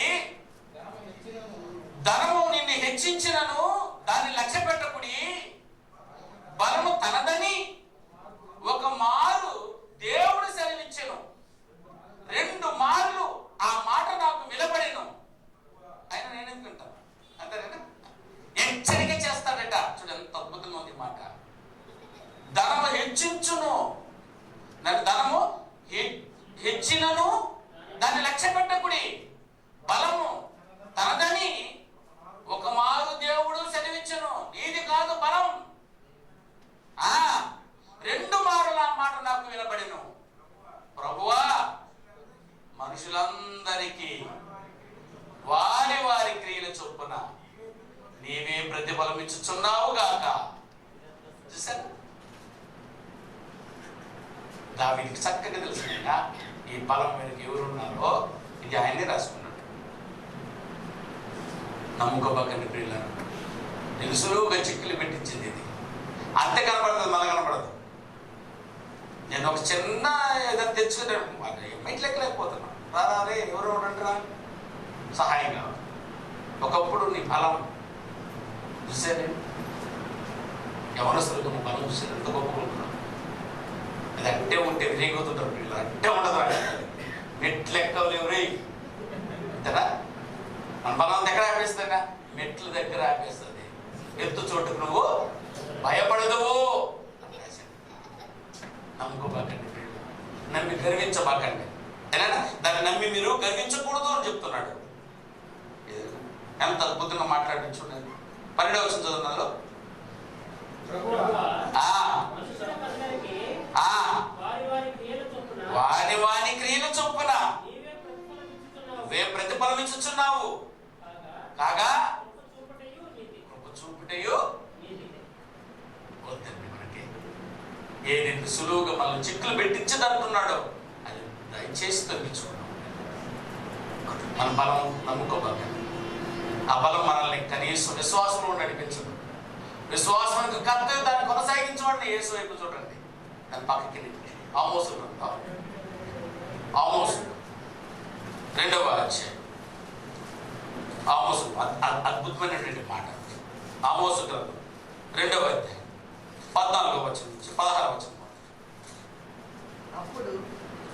ధనము నిన్ను హెచ్చించినను దాన్ని లక్ష్య పెట్టకుడి. బలము తనదని ఒక మారు దేవుడు సెలవిచ్చెను, 2 మార్లు ఆ మాట నాకు వినబడెను. ఆయన నేను ఎందుకుంటాను అంతేనా? హెచ్చరిక చేస్తాడట. చూడు ఎంత అద్భుతంగా ఉంది మాట. ధనము హెచ్చించును, ధనము హెచ్చినను దాన్ని లక్ష్య పెట్టకుడి. బలము తనదని ఒక మారు దేవుడు నీవే ప్రతిఫలం ఇచ్చుచున్నావు గాక. చూసారా, దావీదుకి చక్కగా తెలిసిందా ఈ బలం వెనుక ఎవరున్నారో. ఇది ఆయనే రాసుకున్నాడు. నమ్ముకోబాకండి ప్రియులారా, నేను సులువుగా చిక్కులు పెట్టించింది ఇది. అంతే కనపడుతుంది, మన కనపడదు. నేను ఒక చిన్న ఏదైనా తెచ్చుకున్నాను, మైట్లు ఎక్కలేకపోతున్నాను. రారే ఎవరు రా సహాయం కావాలి. ఒకప్పుడు నీ బలం చూసానే, ఎవరస్తులకు నీ బలం చూసాను ఎంత గొప్పకుంటున్నావు. అది అంటే ఉంటే విజయగొతుంటారు పిల్లలు, అంటే ఉండదు. మెట్లు ఎక్కలేవు రే అంతేనా. మన బలం దగ్గర ఆపేస్తుందా, మెట్ల దగ్గర ఆపేస్తుంది. ఎత్తు చోటుకు నువ్వు భయపడదువు. నమ్ముకోబాకండి, నమ్మి గర్వించబాకండి. ఏనా దాన్ని నమ్మి మీరు గర్వించకూడదు అని చెప్తున్నాడు. ఎంత అద్భుతంగా మాట్లాడి చూడండి. 12వ వచనం చదువుతున్నాలో వాని వాని క్రియల చొప్పున నువ్వే ప్రతిఫలం ఇచ్చుచున్నావు కాగా కృప చూపుటయు వద్దండి. మనకి ఏదైతే సులువుగా మనం చిక్కులు పెట్టించదు అంటున్నాడో అది దయచేసి తగ్గించుకున్నాం. మన బలం నమ్ముకోబాకండి. ఆ బలం మనల్ని కనీసం విశ్వాసంలో నడిపించదు. విశ్వాసానికి కర్తవ్యం దాన్ని కొనసాగించండి. యేసు వైపు చూడండి, దాని పక్కకి ఆమోసు ఆమోసు 2వ అధ్యాయం. ఆమోసు అద్భుతమైనటువంటి మాట. ఆమోసు గ్రంథం 2వ అధ్యాయం 14వ వచనం నుంచి 16వ వచనం.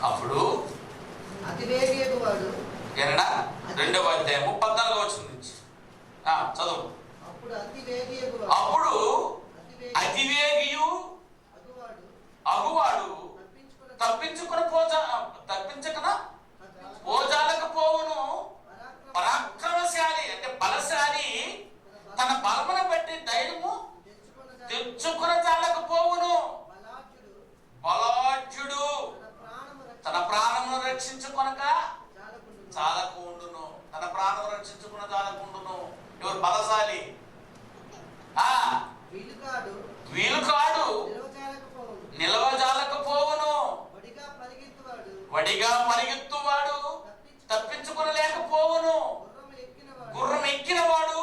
అప్పుడు ఏనా 2వ అధ్యాయము 14వ వచనం నుంచి చదువు. అప్పుడు అతివేగియు అగువాడు తప్పించకన భోజాలకు పోవును. పరాక్రమశాలి అంటే బలశాలి తన బలమును బట్టి ధైర్యము తెచ్చుకున్న చాలకు పోవును. బలాఢ్యుడు తన ప్రాణమును రక్షించుకొనక చాలకు ఉండును. తన ప్రాణం రక్షించుకున్న చాలకు ఉండును. ఎవరు బలశాలి? వీలుకాడు నిలవజాలకు పోవును. వడిగా పరిగెత్తువాడు తప్పించుకొనలేకపోవును. గుర్రం ఎక్కినవాడు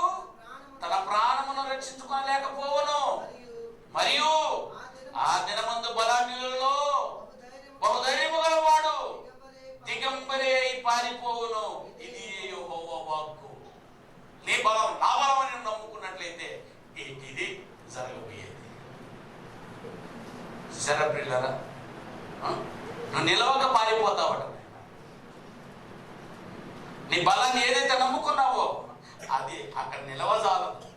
తన ప్రాణమును రక్షించుకొనలేకపోవును. మరియు ఆ దినమందు బలాఢ్యులలో బహుధైర్యము గలవాడు దిగంబరి అయి పారిపోవును. ఇది యెహోవా వాక్కు. నీ బలం నా బలం అని నమ్ముకున్నట్లయితే ఇది జరగబోయేది. శరప్రిల్లరా, నువ్వు నిలవక పారిపోతావట. నీ బలాన్ని ఏదైతే నమ్ముకున్నావో అది అక్కడ నిలవజాలదు.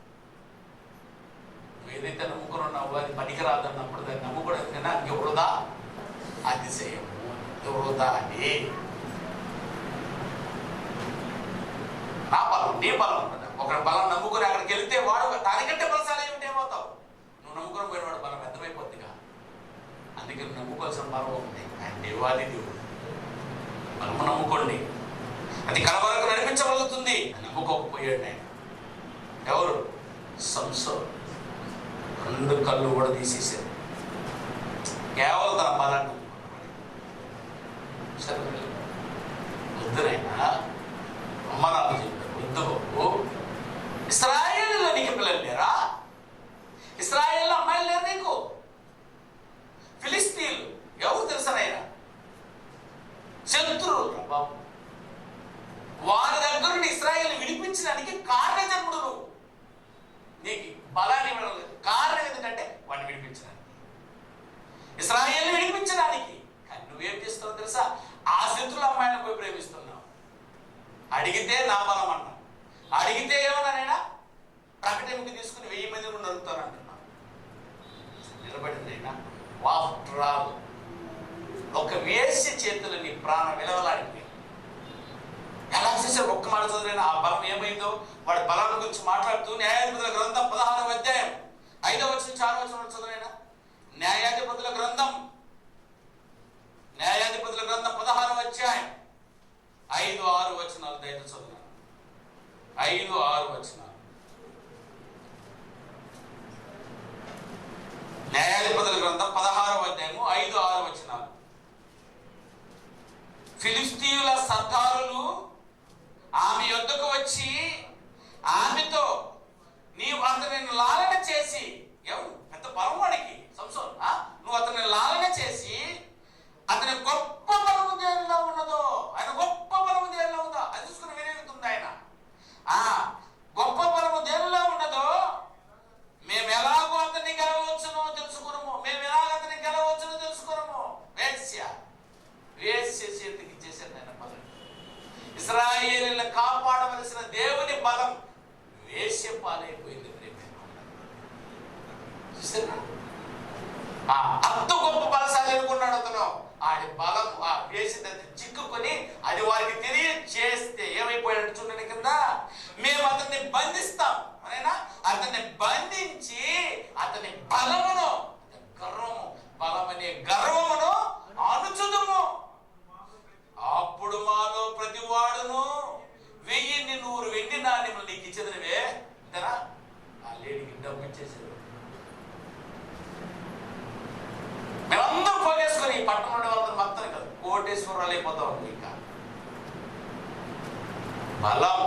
నువ్వు ఏదైతే నమ్ముకుని ఉన్నావో అది పనికిరాదన్నప్పుడు దాన్ని నమ్ముకోవడం కన్నా వృధా, అతిశయము, వృధా అని. నా బలం నీ బలం. ఒక బలం నమ్ముకుని అక్కడికి వెళ్తే వాడు దానికంటే బలశాలి ఏమిటి ఏమవుతావు? నువ్వు నమ్ముకుని పోయిన వాడు బలం వ్యర్థమైపోద్దిగా. అందుకే నువ్వు నమ్ముకోవాల్సిన బలం ఉంది. ఆయన దేవాది దేవుడు. బలము నమ్ముకోండి, అది కలవరకు నడిపించగలుగుతుంది. నమ్ముకోకపోయాడు ఆయన. ఎవరు? సంసోను 2 కళ్ళు కూడా తీసేసారు. కేవలం తన బలాన్ని సరే వద్దునైనా అమ్మనాలు చెప్పారు, వద్దు బాబు. ఇశ్రాయేలులో నీకు పిల్లలు లేరా? ఇశ్రాయేల్లో అమ్మాయిలు లేరు నీకు? ఫిలిస్తీన్లు ఎవరు తెలుసనైనా? శత్రువులు బాబు. వారి దగ్గర నుండి ఇశ్రాయేలు విడిపించడానికి కారణజన్ముడు నువ్వు. నీకు బలాన్ని ఇవ్వడం లేదు. కారణం ఎందుకంటే వాడిని విడిపించడానికి, ఇశ్రాయేల్ని విడిపించడానికి. కానీ నువ్వేం చేస్తున్నావు తెలుసా? ఆ శత్రుల అమ్మాయిని పోయి ప్రేమిస్తున్నావు. అడిగితే నా బలం అన్నా, అడిగితే ఏమన్నానైనా ప్రకటనకి తీసుకుని 1000 మంది నుండి నడుపుతాను అంటున్నావు. నిలబడిందైనా ఆఫ్టర్ ఆల్ ఒక వేసి చేతులు నీ ప్రాణం విలవలాడిపోయింది. ఎలా చేశారు? ఒక్క మాట చదివిన ఆ బలం ఏమైందో వాడి బలాల గురించి మాట్లాడుతూ న్యాయాధిపతుల గ్రంథం 16వ అధ్యాయం 5వ వచనం నుంచి 6వ వచనం చదివిన న్యాయాధిపతుల గ్రంథం 16వ అధ్యాయం 5, 6 వచనాలు దయతో చదువు. 5, 6 వచనాలు. న్యాయాధిపతుల గ్రంథం 16వ అధ్యాయము 5-6 వచనాలు. ఫిలిష్తీయుల సర్దారులు ఆమె యొద్దకు వచ్చి ఆమెతో, నీవు అతనిని లాలన చేసి, ఎవరు పెద్ద బలవాడికి సంసోన్, నువ్వు అతన్ని లాలన చేసి అతని గొప్ప బలము దేనిలో ఉన్నదో, ఆయన గొప్ప బలము దేనిలో ఉందో అది చూసుకుని వినేగుతుంది ఆయన. గొప్ప బలము దేనిలో ఉన్నదో మేము ఎలాగో అతన్ని గెలవచ్చునో తెలుసుకున్నాము, మేము ఎలాగ అతన్ని గెలవచ్చునో తెలుసుకున్నాము. వేశ్య చేతికి ఇచ్చేసాను ఆయన బలం. ఇశ్రాయేలీయులను కాపాడవలసిన దేవుని బలం వేశ్య పాలైపోయింది. అంత గొప్ప బలశాలి అనుకున్నాడు అతను. ఆయన బలం వేసింది చిక్కుకొని అది వారికి తెలియజేస్తే ఏమైపోయాడు చూడండి కింద, మేము అతన్ని బంధిస్తాం అరేనా, అతన్ని బంధించి అతని బలమును, గర్వము, బలమనే గర్వమును అణుచుదుము. అప్పుడు మాలో ప్రతి వాడును 1000 వెండి నాణ్యములు నీకు ఇచ్చేదనివే అంతేనా. ఆ లేడీకి డబ్బు ఇచ్చేసారు. మేమందరం పోగేసుకొని ఈ పట్టణం ఉండే వాళ్ళని మొత్తం కాదు కోటేశ్వరాలు అయిపోతాం. ఇంకా బలం,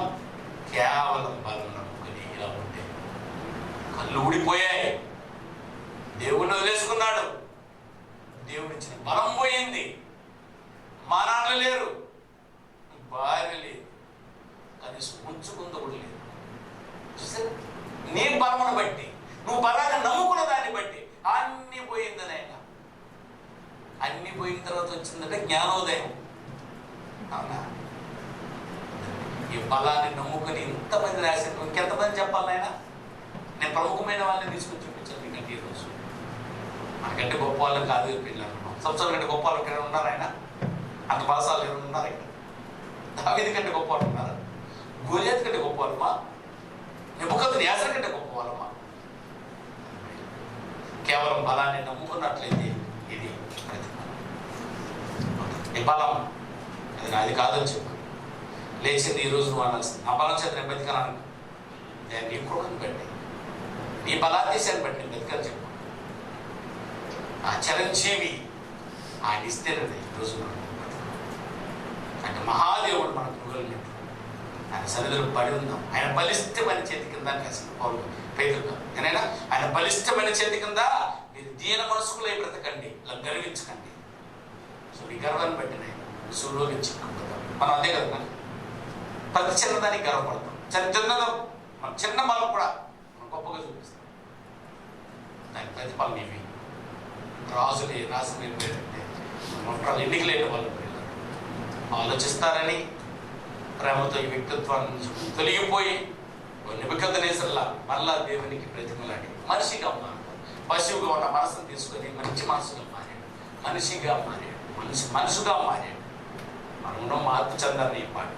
కేవలం బలం నమ్ముకుని ఇలా ఉంటే కళ్ళు ఊడిపోయాయి. దేవుణ్ణి వదిలేసుకున్నాడు, దేవుడిచ్చిన బలం పోయింది. మా నాన్న లేరు, భార్య లేదు, కనీసం ఉంచుకుంది కూడా లేదు. చూసారు, నీ బలమును బట్టి, నువ్వు బలాన్ని నమ్ముకున్న దాన్ని బట్టి అన్నీ పోయిందని ఆయన. అన్ని పోయిన తర్వాత వచ్చిందంటే జ్ఞానోదయం. అవునా? ఈ బలాన్ని నమ్ముకొని ఇంతమంది రాశారు. ఇంకెంతమంది చెప్పాలి ఆయన? నేను ప్రముఖమైన వాళ్ళని తీసుకొని చూపించాను మీకంటే ఈరోజు. మనకంటే గొప్ప వాళ్ళని కాదు పిల్లలు, సంవత్సరాల కంటే గొప్ప వాళ్ళు ఇక్కడ ఉన్నారు. ఆయన అంత బలసాలు ఎవరు ఉన్నారు ఇక్కడ? దావీదు కంటే గొప్ప వాళ్ళు ఉన్నారు, గోలియాతు కంటే గొప్ప వాళ్ళమా, నెబుకద్నెజర్ కంటే గొప్ప వాళ్ళమా? కేవలం బలాన్ని నమ్ముకున్నట్లయితే ఇది ప్రతిఫలం. ఈ బలం అది నాది కాదని చెప్పు, లేచింది ఈరోజు నువ్వు అనాల్సింది. నా బలం చేత నేను బతికలను, నేను నీ కృపను బట్టి, నీ బలాదేశాన్ని బట్టి నేను బతికని చెప్పు. ఆ చిరంజీవి ఆయన ఇస్తేనది ఈరోజు అంటే మహాదేవుడు మనకు పుగలినట్టు ఆయన సన్నిధిలో పడి ఉందాం. ఆయన బలిష్టమైన చేతి కింద పౌలు పేదలుగా ఏనైనా ఆయన బలిష్టమైన చేతి కింద మీరు దీన మనసుకులై బ్రతకండి, ఇలా గర్వించకండి. సో మీ గర్వాన్ని బట్టి నేను సులువుగా చిక్కుకుంటాం. మనం అదే కదా, ప్రతి చిన్నదానికి గర్వపడతాం. చిన్న బలం కూడా మనం గొప్పగా చూపిస్తాం. దాని ప్రతిఫలం ఇవి రాజులే రాజు ఏంటంటే ఎన్నిక లేని వాళ్ళు ఆలోచిస్తారని ప్రేమతో ఈ వ్యక్తిత్వాన్ని తొలగిపోయి నెబుకద్నెజర్లా మళ్ళా దేవునికి ప్రతిమలాడి మనిషిగా ఉన్నాడు. పశువుగా ఉన్న మనసును తీసుకొని మంచి మనసుగా మారాడు, మనిషిగా మారాడు, మనసుగా మారాడు. మనం మార్పు చెందాలని ఈ పాట